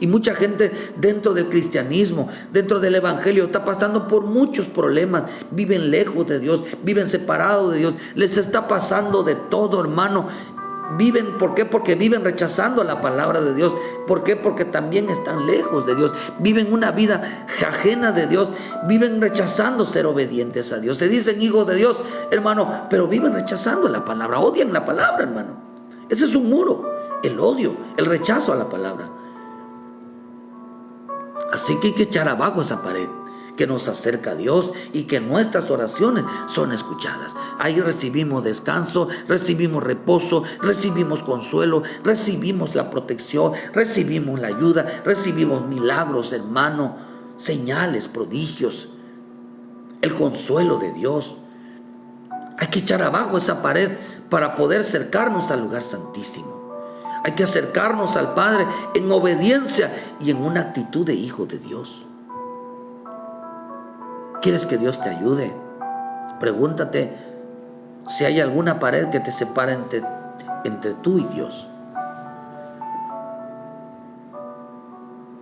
Y mucha gente dentro del cristianismo, dentro del evangelio, está pasando por muchos problemas. Viven lejos de Dios, viven separados de Dios. Les está pasando de todo, hermano. Viven, ¿por qué? Porque viven rechazando la palabra de Dios. ¿Por qué? Porque también están lejos de Dios. Viven una vida ajena de Dios. Viven rechazando ser obedientes a Dios. Se dicen hijos de Dios, hermano, pero viven rechazando la palabra. Odian la palabra, hermano. Ese es un muro, el odio, el rechazo a la palabra. Así que hay que echar abajo esa pared que nos acerca a Dios y que nuestras oraciones son escuchadas. Ahí recibimos descanso, recibimos reposo, recibimos consuelo, recibimos la protección, recibimos la ayuda, recibimos milagros, hermano, señales, prodigios, el consuelo de Dios. Hay que echar abajo esa pared para poder acercarnos al lugar santísimo. Hay que acercarnos al Padre en obediencia y en una actitud de hijo de Dios. ¿Quieres que Dios te ayude? Pregúntate si hay alguna pared que te separa entre tú y Dios.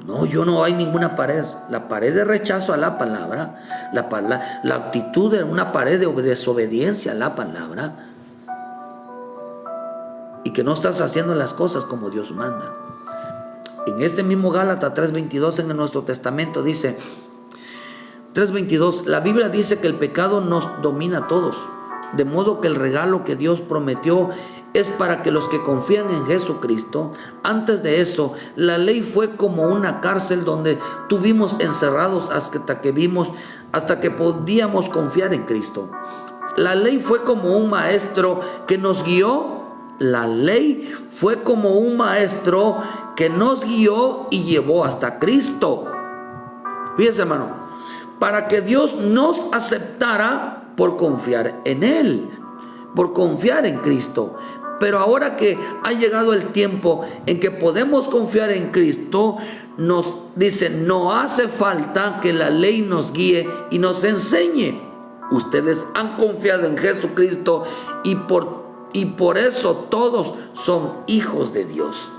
No hay ninguna pared. La pared de rechazo a la palabra, la actitud de una pared de desobediencia a la palabra, y que no estás haciendo las cosas como Dios manda. En este mismo Gálatas 3:22 en nuestro testamento dice, 3:22, la Biblia dice que el pecado nos domina a todos, de modo que el regalo que Dios prometió es para que los que confían en Jesucristo. Antes de eso, la ley fue como una cárcel donde tuvimos encerrados hasta que podíamos confiar en Cristo. La ley fue como un maestro que nos guió. La ley fue como un maestro que nos guió y llevó hasta Cristo. Fíjese, hermano, para que Dios nos aceptara por confiar en Él, por confiar en Cristo. Pero ahora que ha llegado el tiempo en que podemos confiar en Cristo, nos dice, no hace falta que la ley nos guíe y nos enseñe. Ustedes han confiado en Jesucristo y por eso todos son hijos de Dios.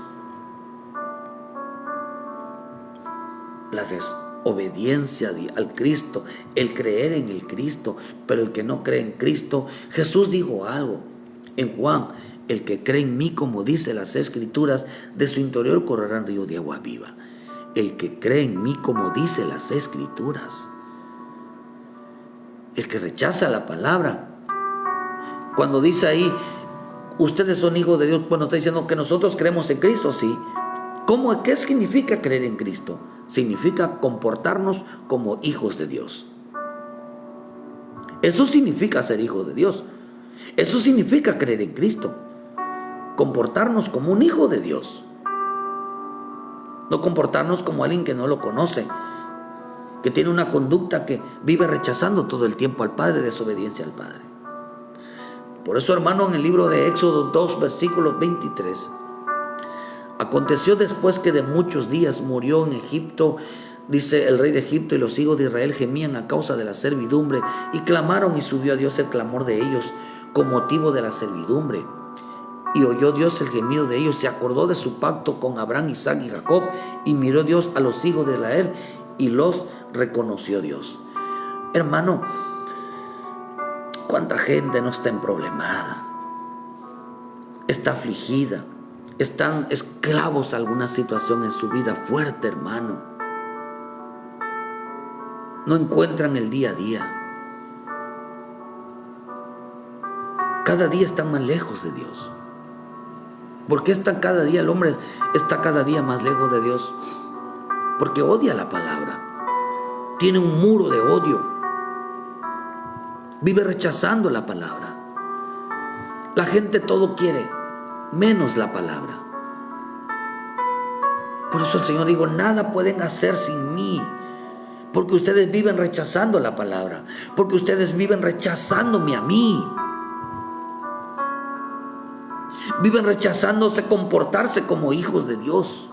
La desobediencia al Cristo, el creer en el Cristo, pero el que no cree en Cristo, Jesús dijo algo en Juan, el que cree en mí, como dice las Escrituras, de su interior correrán ríos de agua viva. El que cree en mí, como dice las Escrituras. El que rechaza la palabra, cuando dice ahí, ustedes son hijos de Dios, bueno, está diciendo que nosotros creemos en Cristo, sí. ¿Qué significa creer en Cristo? Significa comportarnos como hijos de Dios. Eso significa ser hijo de Dios. Eso significa creer en Cristo. Comportarnos como un hijo de Dios. No comportarnos como alguien que no lo conoce, que tiene una conducta que vive rechazando todo el tiempo al Padre, desobediencia al Padre. Por eso, hermano, en el libro de Éxodo 2, versículo 23, aconteció después que de muchos días murió en Egipto, dice el rey de Egipto, y los hijos de Israel gemían a causa de la servidumbre, y clamaron, y subió a Dios el clamor de ellos con motivo de la servidumbre. Y oyó Dios el gemido de ellos, se acordó de su pacto con Abraham, Isaac y Jacob, y miró Dios a los hijos de Israel, y los reconoció Dios. Hermano, ¿cuánta gente no está emproblemada? Está afligida. Están esclavos a alguna situación en su vida fuerte, hermano. No encuentran el día a día. Cada día están más lejos de Dios. ¿Por qué cada día el hombre está cada día más lejos de Dios? Porque odia la palabra. Tiene un muro de odio. Vive rechazando la palabra. La gente todo quiere, menos la palabra. Por eso el Señor dijo, nada pueden hacer sin mí. Porque ustedes viven rechazando la palabra. Porque ustedes viven rechazándome a mí. Viven rechazándose comportarse como hijos de Dios.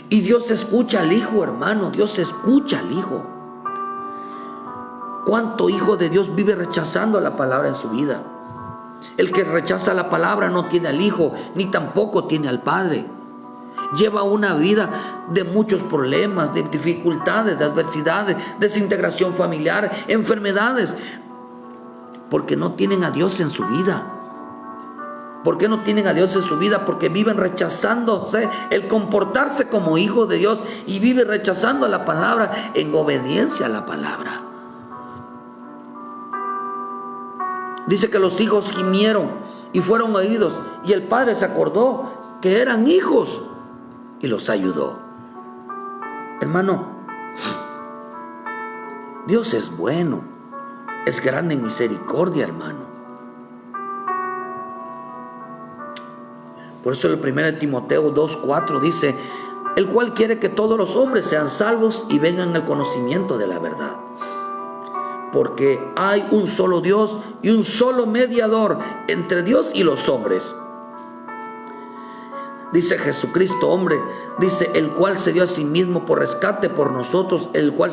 Y Dios escucha al hijo, hermano. Dios escucha al hijo. ¿Cuánto hijo de Dios vive rechazando la palabra en su vida? El que rechaza la palabra no tiene al hijo, ni tampoco tiene al padre. Lleva una vida de muchos problemas, de dificultades, de adversidades, desintegración familiar, enfermedades, porque no tienen a Dios en su vida. ¿Por qué no tienen a Dios en su vida? Porque viven rechazándose el comportarse como hijos de Dios y viven rechazando la palabra en obediencia a la palabra. Dice que los hijos gimieron y fueron oídos, y el padre se acordó que eran hijos y los ayudó. Hermano, Dios es bueno, es grande en misericordia, hermano. Por eso el 1 Timoteo 2:4 dice: el cual quiere que todos los hombres sean salvos y vengan al conocimiento de la verdad. Porque hay un solo Dios y un solo mediador entre Dios y los hombres. Dice Jesucristo, hombre, dice, el cual se dio a sí mismo por rescate por nosotros, el cual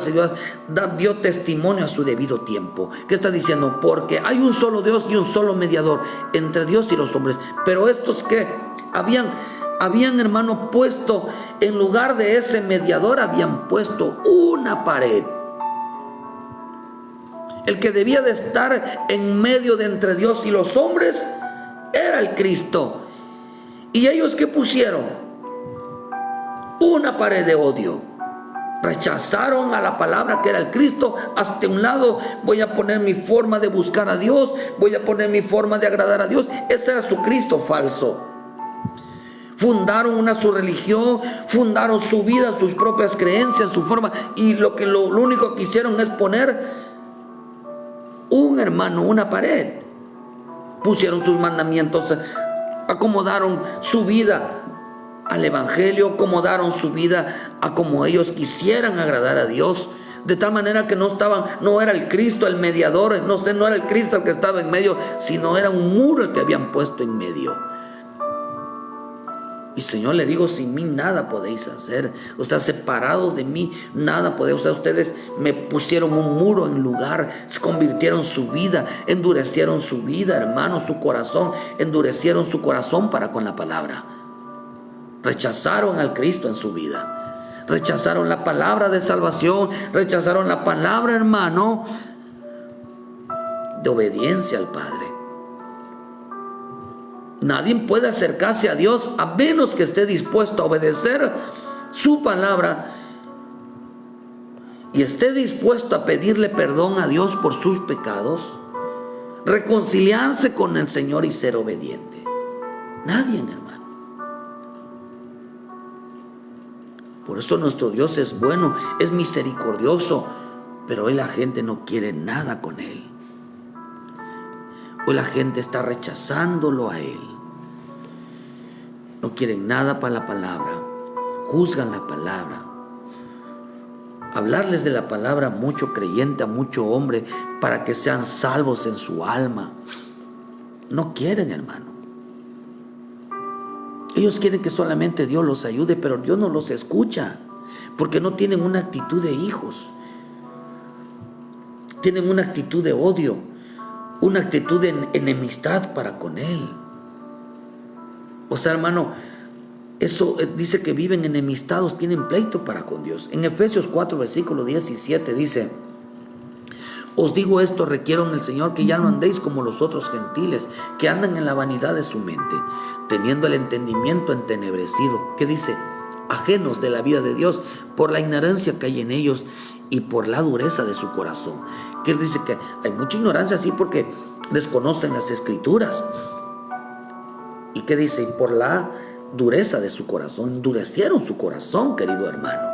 dio testimonio a su debido tiempo. ¿Qué está diciendo? Porque hay un solo Dios y un solo mediador entre Dios y los hombres. Pero estos que habían, hermano, puesto en lugar de ese mediador, habían puesto una pared. El que debía de estar en medio de entre Dios y los hombres era el Cristo. ¿Y ellos qué pusieron? Una pared de odio. Rechazaron a la palabra que era el Cristo. Hasta un lado voy a poner mi forma de buscar a Dios, voy a poner mi forma de agradar a Dios. Ese era su Cristo falso. Fundaron su religión, fundaron su vida, sus propias creencias, su forma, y lo único que hicieron es poner una pared. Pusieron sus mandamientos, acomodaron su vida al evangelio, acomodaron su vida a como ellos quisieran agradar a Dios, de tal manera que no era el Cristo el mediador, no era el Cristo el que estaba en medio, sino era un muro el que habían puesto en medio. Y Señor, le digo, sin mí nada podéis hacer. Ustedes separados de mí, nada podéis. Ustedes me pusieron un muro en lugar, se convirtieron su vida, endurecieron su vida, hermano, su corazón, endurecieron su corazón para con la palabra. Rechazaron al Cristo en su vida. Rechazaron la palabra de salvación, rechazaron la palabra, hermano, de obediencia al Padre. Nadie puede acercarse a Dios a menos que esté dispuesto a obedecer su palabra y esté dispuesto a pedirle perdón a Dios por sus pecados, reconciliarse con el Señor y ser obediente. Nadie, hermano. Por eso nuestro Dios es bueno, es misericordioso, pero hoy la gente no quiere nada con Él. Hoy la gente está rechazándolo a Él. No quieren nada para la palabra. Juzgan la palabra. Hablarles de la palabra a mucho creyente, a mucho hombre, para que sean salvos en su alma. No quieren, hermano. Ellos quieren que solamente Dios los ayude, pero Dios no los escucha, porque no tienen una actitud de hijos. Tienen una actitud de odio, una actitud de enemistad para con Él. O sea, hermano, eso dice que viven enemistados, tienen pleito para con Dios. En Efesios 4, versículo 17 dice: os digo esto, requiero en el Señor, que ya no andéis como los otros gentiles, que andan en la vanidad de su mente, teniendo el entendimiento entenebrecido. ¿Qué dice? Ajenos de la vida de Dios, por la ignorancia que hay en ellos y por la dureza de su corazón. Que él dice que hay mucha ignorancia así porque desconocen las escrituras. ¿Y qué dice? Y por la dureza de su corazón, endurecieron su corazón, querido hermano.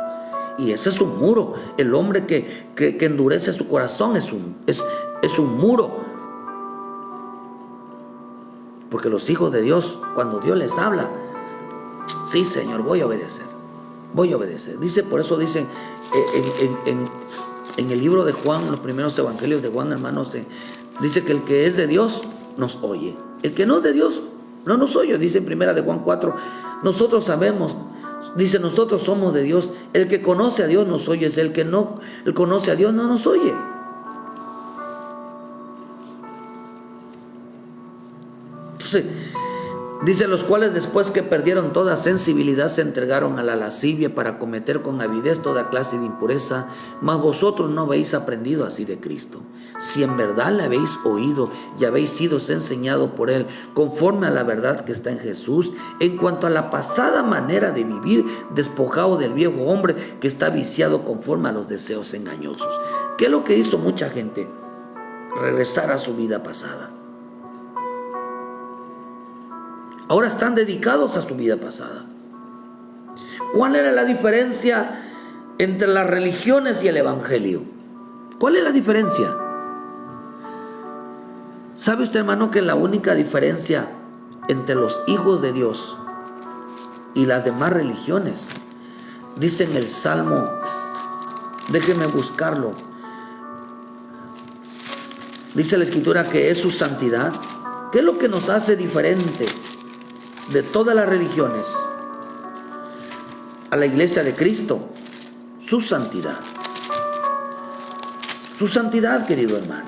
Y ese es un muro. El hombre que endurece su corazón es un muro. Porque los hijos de Dios, cuando Dios les habla, sí, Señor, voy a obedecer. voy a obedecer. Dice, por eso dicen en el libro de Juan, los primeros evangelios de Juan, hermanos, dice que el que es de Dios nos oye. El que no es de Dios no nos oye. Dice en primera de Juan 4, nosotros sabemos, dice, nosotros somos de Dios. El que conoce a Dios nos oye. El que no conoce a Dios no nos oye. Entonces, dice, los cuales después que perdieron toda sensibilidad se entregaron a la lascivia para cometer con avidez toda clase de impureza. Mas vosotros no habéis aprendido así de Cristo. Si en verdad le habéis oído y habéis sido enseñados por Él, conforme a la verdad que está en Jesús, en cuanto a la pasada manera de vivir, despojado del viejo hombre que está viciado conforme a los deseos engañosos. ¿Qué es lo que hizo mucha gente? Regresar a su vida pasada. Ahora están dedicados a su vida pasada. ¿Cuál era la diferencia entre las religiones y el evangelio? ¿Cuál es la diferencia? ¿Sabe usted, hermano, que la única diferencia entre los hijos de Dios y las demás religiones, dice en el Salmo, déjeme buscarlo, dice la Escritura que es su santidad? ¿Qué es lo que nos hace diferente de todas las religiones a la iglesia de Cristo? Su santidad. Su santidad, querido hermano.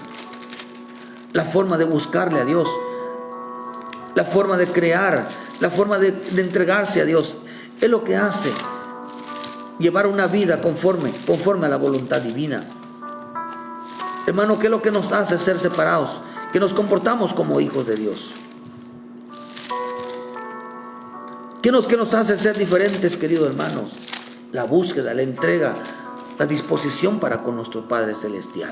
La forma de buscarle a Dios, la forma de crear, la forma de entregarse a Dios, es lo que hace llevar una vida conforme a la voluntad divina. Hermano, ¿qué es lo que nos hace ser separados? Que nos comportamos como hijos de Dios. ¿Qué nos hace ser diferentes, queridos hermanos? La búsqueda, la entrega, la disposición para con nuestro Padre Celestial.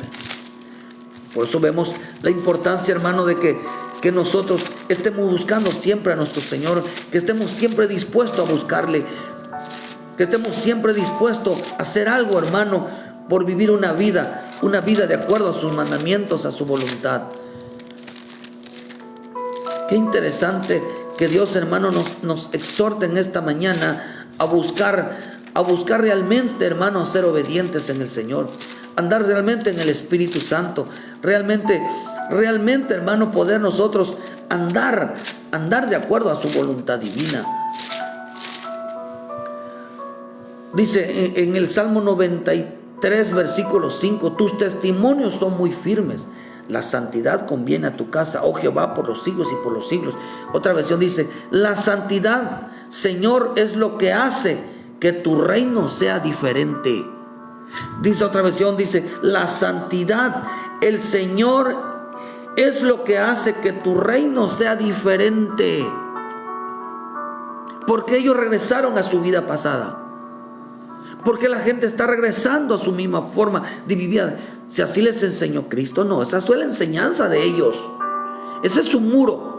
Por eso vemos la importancia, hermano, de que nosotros estemos buscando siempre a nuestro Señor, que estemos siempre dispuestos a buscarle, que estemos siempre dispuestos a hacer algo, hermano, por vivir una vida de acuerdo a sus mandamientos, a su voluntad. Qué interesante que Dios, hermano, nos exhorte en esta mañana a buscar realmente, hermano, a ser obedientes en el Señor, andar realmente en el Espíritu Santo, realmente, hermano, poder nosotros andar de acuerdo a su voluntad divina. Dice en el Salmo 93, versículo 5, tus testimonios son muy firmes. La santidad conviene a tu casa, oh Jehová, por los siglos y por los siglos. Otra versión dice, la santidad, Señor, es lo que hace que tu reino sea diferente. Dice otra versión, dice, la santidad, el Señor, es lo que hace que tu reino sea diferente. Porque ellos regresaron a su vida pasada. Porque la gente está regresando a su misma forma de vivir. Si así les enseñó Cristo, no, esa fue la enseñanza de ellos. Ese es su muro.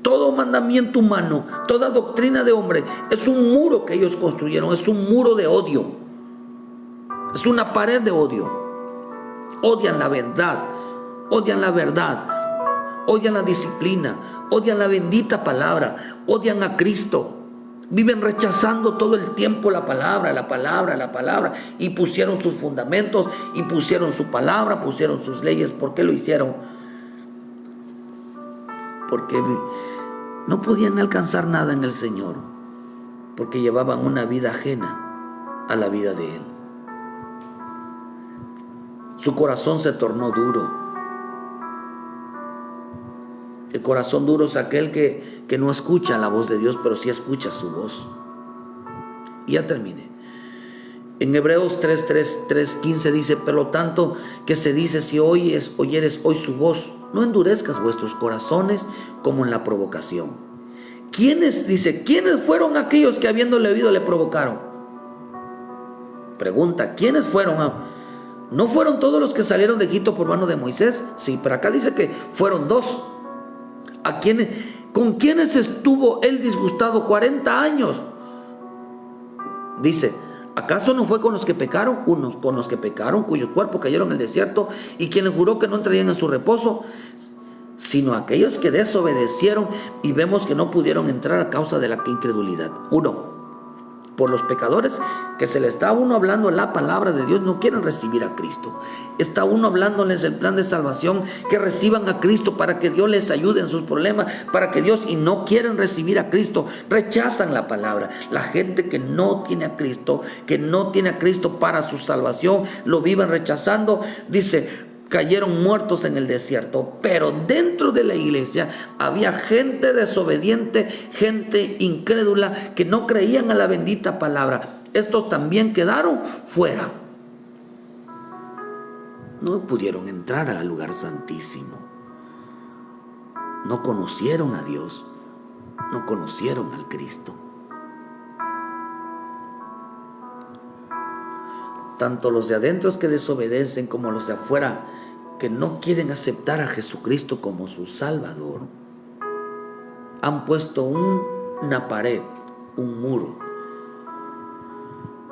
Todo mandamiento humano, toda doctrina de hombre, es un muro que ellos construyeron, es un muro de odio. Es una pared de odio. Odian la verdad, odian la disciplina, odian la bendita palabra, odian a Cristo. Viven rechazando todo el tiempo la palabra, y pusieron sus fundamentos, y pusieron su palabra, pusieron sus leyes. ¿Por qué lo hicieron? Porque no podían alcanzar nada en el Señor, porque llevaban una vida ajena a la vida de Él. Su corazón se tornó duro. El corazón duro es aquel que no escucha la voz de Dios, pero sí escucha su voz. Y ya terminé. En Hebreos 3:15 dice, por lo tanto, que se dice, si oyeres hoy su voz, no endurezcas vuestros corazones como en la provocación. ¿Quiénes fueron aquellos que habiéndole oído le provocaron? Pregunta, ¿quiénes fueron? ¿No fueron todos los que salieron de Egipto por mano de Moisés? Sí, pero acá dice que fueron 2. ¿Con quiénes estuvo él disgustado 40 años? Dice, ¿acaso no fue con los que pecaron? Unos con los que pecaron, cuyos cuerpos cayeron en el desierto, y quien les juró que no entrarían en su reposo, sino aquellos que desobedecieron, y vemos que no pudieron entrar a causa de la incredulidad. 1. por los pecadores que se le está a uno hablando la palabra de Dios, no quieren recibir a Cristo. Está uno hablándoles el plan de salvación, que reciban a Cristo para que Dios les ayude en sus problemas, para que Dios, y no quieren recibir a Cristo, rechazan la palabra. La gente que no tiene a Cristo, para su salvación, lo viven rechazando. Dice, cayeron muertos en el desierto. Pero dentro de la iglesia había gente desobediente, gente incrédula, que no creían a la bendita palabra. Estos también quedaron fuera. No pudieron entrar al lugar santísimo. No conocieron a Dios. No conocieron al Cristo. Tanto los de adentro que desobedecen como los de afuera que no quieren aceptar a Jesucristo como su Salvador, han puesto una pared, un muro.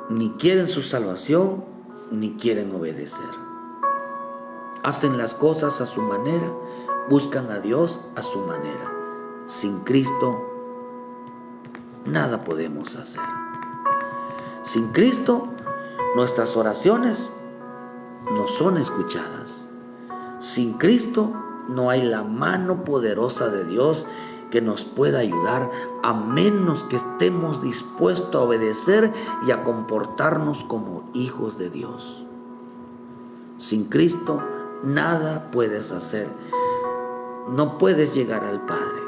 Ni quieren su salvación, ni quieren obedecer. Hacen las cosas a su manera, buscan a Dios a su manera. Sin Cristo, nada podemos hacer. Sin Cristo, nuestras oraciones no son escuchadas. Sin Cristo no hay la mano poderosa de Dios que nos pueda ayudar, a menos que estemos dispuestos a obedecer y a comportarnos como hijos de Dios. Sin Cristo nada puedes hacer. No puedes llegar al Padre.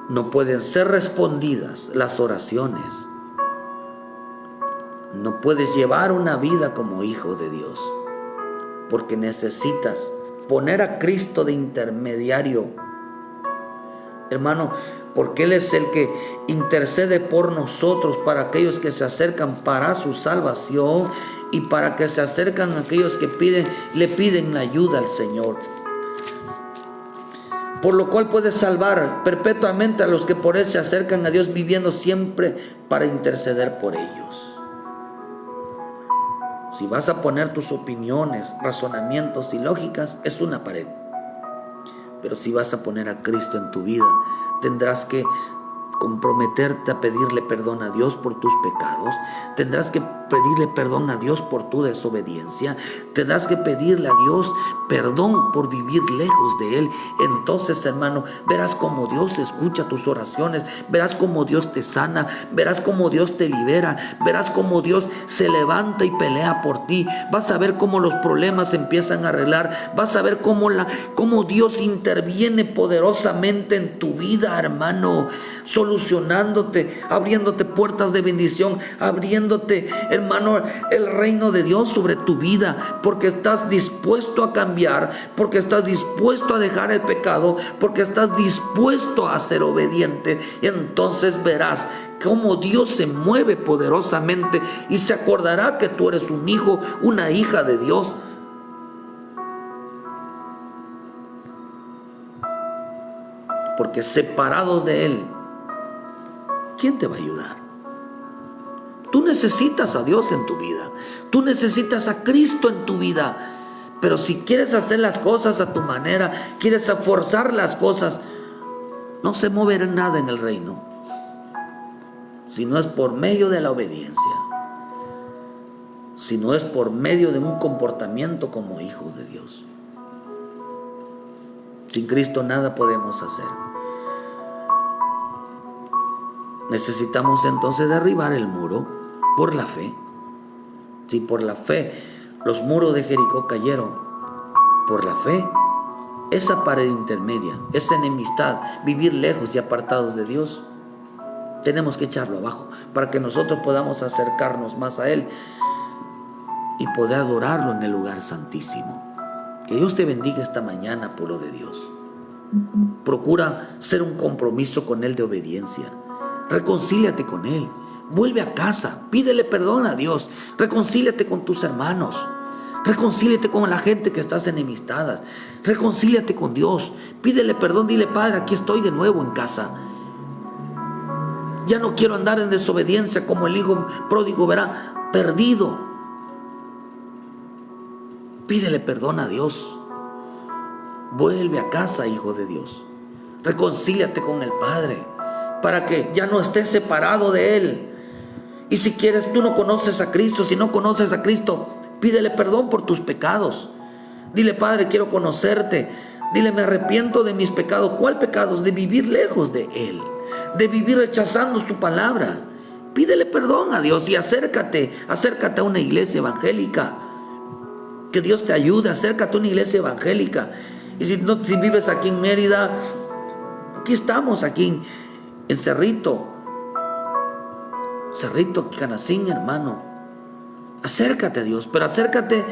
No pueden ser respondidas las oraciones. No puedes llevar una vida como hijo de Dios, porque necesitas poner a Cristo de intermediario, hermano, porque Él es el que intercede por nosotros, para aquellos que se acercan para su salvación y para que se acercan a aquellos que le piden ayuda al Señor. Por lo cual puede salvar perpetuamente a los que por Él se acercan a Dios, viviendo siempre para interceder por ellos. Si vas a poner tus opiniones, razonamientos y lógicas, es una pared. Pero si vas a poner a Cristo en tu vida, tendrás que comprometerte a pedirle perdón a Dios por tus pecados. Tendrás que pedirle perdón a Dios por tu desobediencia. Tendrás que pedirle a Dios perdón por vivir lejos de Él. Entonces, hermano, verás cómo Dios escucha tus oraciones. Verás cómo Dios te sana. Verás cómo Dios te libera. Verás cómo Dios se levanta y pelea por ti. Vas a ver cómo los problemas se empiezan a arreglar. Vas a ver cómo Dios interviene poderosamente en tu vida, hermano, solucionándote, abriéndote puertas de bendición, abriéndote, hermano, el reino de Dios sobre tu vida, porque estás dispuesto a cambiar, porque estás dispuesto a dejar el pecado, porque estás dispuesto a ser obediente. Entonces verás cómo Dios se mueve poderosamente y se acordará que tú eres un hijo, una hija de Dios. Porque separados de Él, ¿quién te va a ayudar? Tú necesitas a Dios en tu vida. Tú necesitas a Cristo en tu vida. Pero si quieres hacer las cosas a tu manera, quieres forzar las cosas, no se moverá nada en el reino, si no es por medio de la obediencia, si no es por medio de un comportamiento como hijos de Dios. Sin Cristo nada podemos hacer. Necesitamos entonces derribar el muro por la fe. Si por la fe los muros de Jericó cayeron, por la fe, esa pared intermedia, esa enemistad, vivir lejos y apartados de Dios, tenemos que echarlo abajo para que nosotros podamos acercarnos más a Él y poder adorarlo en el lugar santísimo. Que Dios te bendiga esta mañana, pueblo de Dios. Procura ser un compromiso con Él de obediencia. Reconcíliate con Él. Vuelve a casa. Pídele perdón a Dios. Reconcíliate con tus hermanos. Reconcíliate con la gente que estás enemistadas. Reconcíliate con Dios. Pídele perdón. Dile: Padre, aquí estoy de nuevo en casa. Ya no quiero andar en desobediencia como el hijo pródigo, verá, perdido. Pídele perdón a Dios. Vuelve a casa, hijo de Dios. Reconcíliate con el Padre. para que ya no estés separado de Él. Y si quieres, tú no conoces a Cristo, si no conoces a Cristo, pídele perdón por tus pecados. Dile: Padre, quiero conocerte. Dile: me arrepiento de mis pecados. ¿Cuál pecados? De vivir lejos de Él, de vivir rechazando tu palabra. Pídele perdón a Dios y acércate a una iglesia evangélica. Que Dios te ayude, acércate a una iglesia evangélica. Y si vives aquí en Mérida, aquí estamos, aquí en Cerrito, Canacín, hermano. Acércate a Dios, pero acércate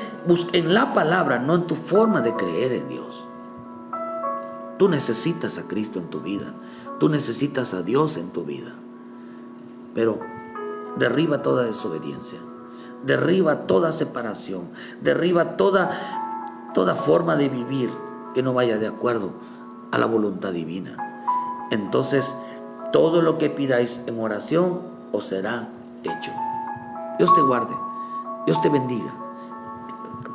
en la palabra, no en tu forma de creer en Dios. Tú necesitas a Cristo en tu vida, tú necesitas a Dios en tu vida. Pero derriba toda desobediencia, derriba toda separación, derriba toda forma de vivir que no vaya de acuerdo a la voluntad divina. Entonces, todo lo que pidáis en oración os será hecho. Dios te guarde, Dios te bendiga.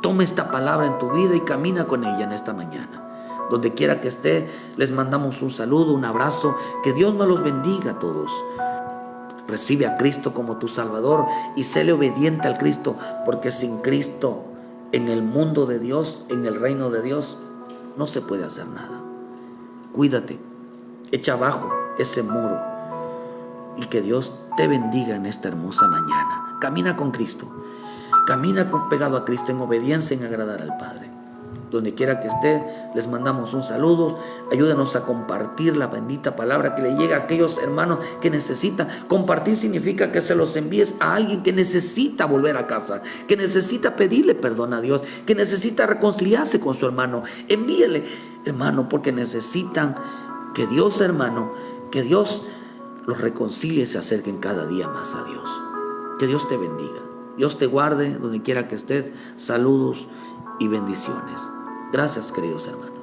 Toma esta palabra en tu vida y camina con ella en esta mañana. Donde quiera que esté, les mandamos un saludo, un abrazo. Que Dios me los bendiga a todos. Recibe a Cristo como tu Salvador y séle obediente al Cristo, porque sin Cristo, en el mundo de Dios, en el reino de Dios, no se puede hacer nada. Cuídate, echa abajo ese muro y que Dios te bendiga en esta hermosa mañana. Camina con Cristo, camina pegado a Cristo en obediencia, en agradar al Padre. Donde quiera que esté, les mandamos un saludo. Ayúdanos a compartir la bendita palabra, que le llegue a aquellos hermanos que necesitan. Compartir significa que se los envíes a alguien que necesita volver a casa, que necesita pedirle perdón a Dios, que necesita reconciliarse con su hermano. Envíele, hermano, porque necesitan que Dios, hermano, que Dios los reconcilie y se acerquen cada día más a Dios. Que Dios te bendiga, Dios te guarde donde quiera que estés. Saludos y bendiciones. Gracias, queridos hermanos.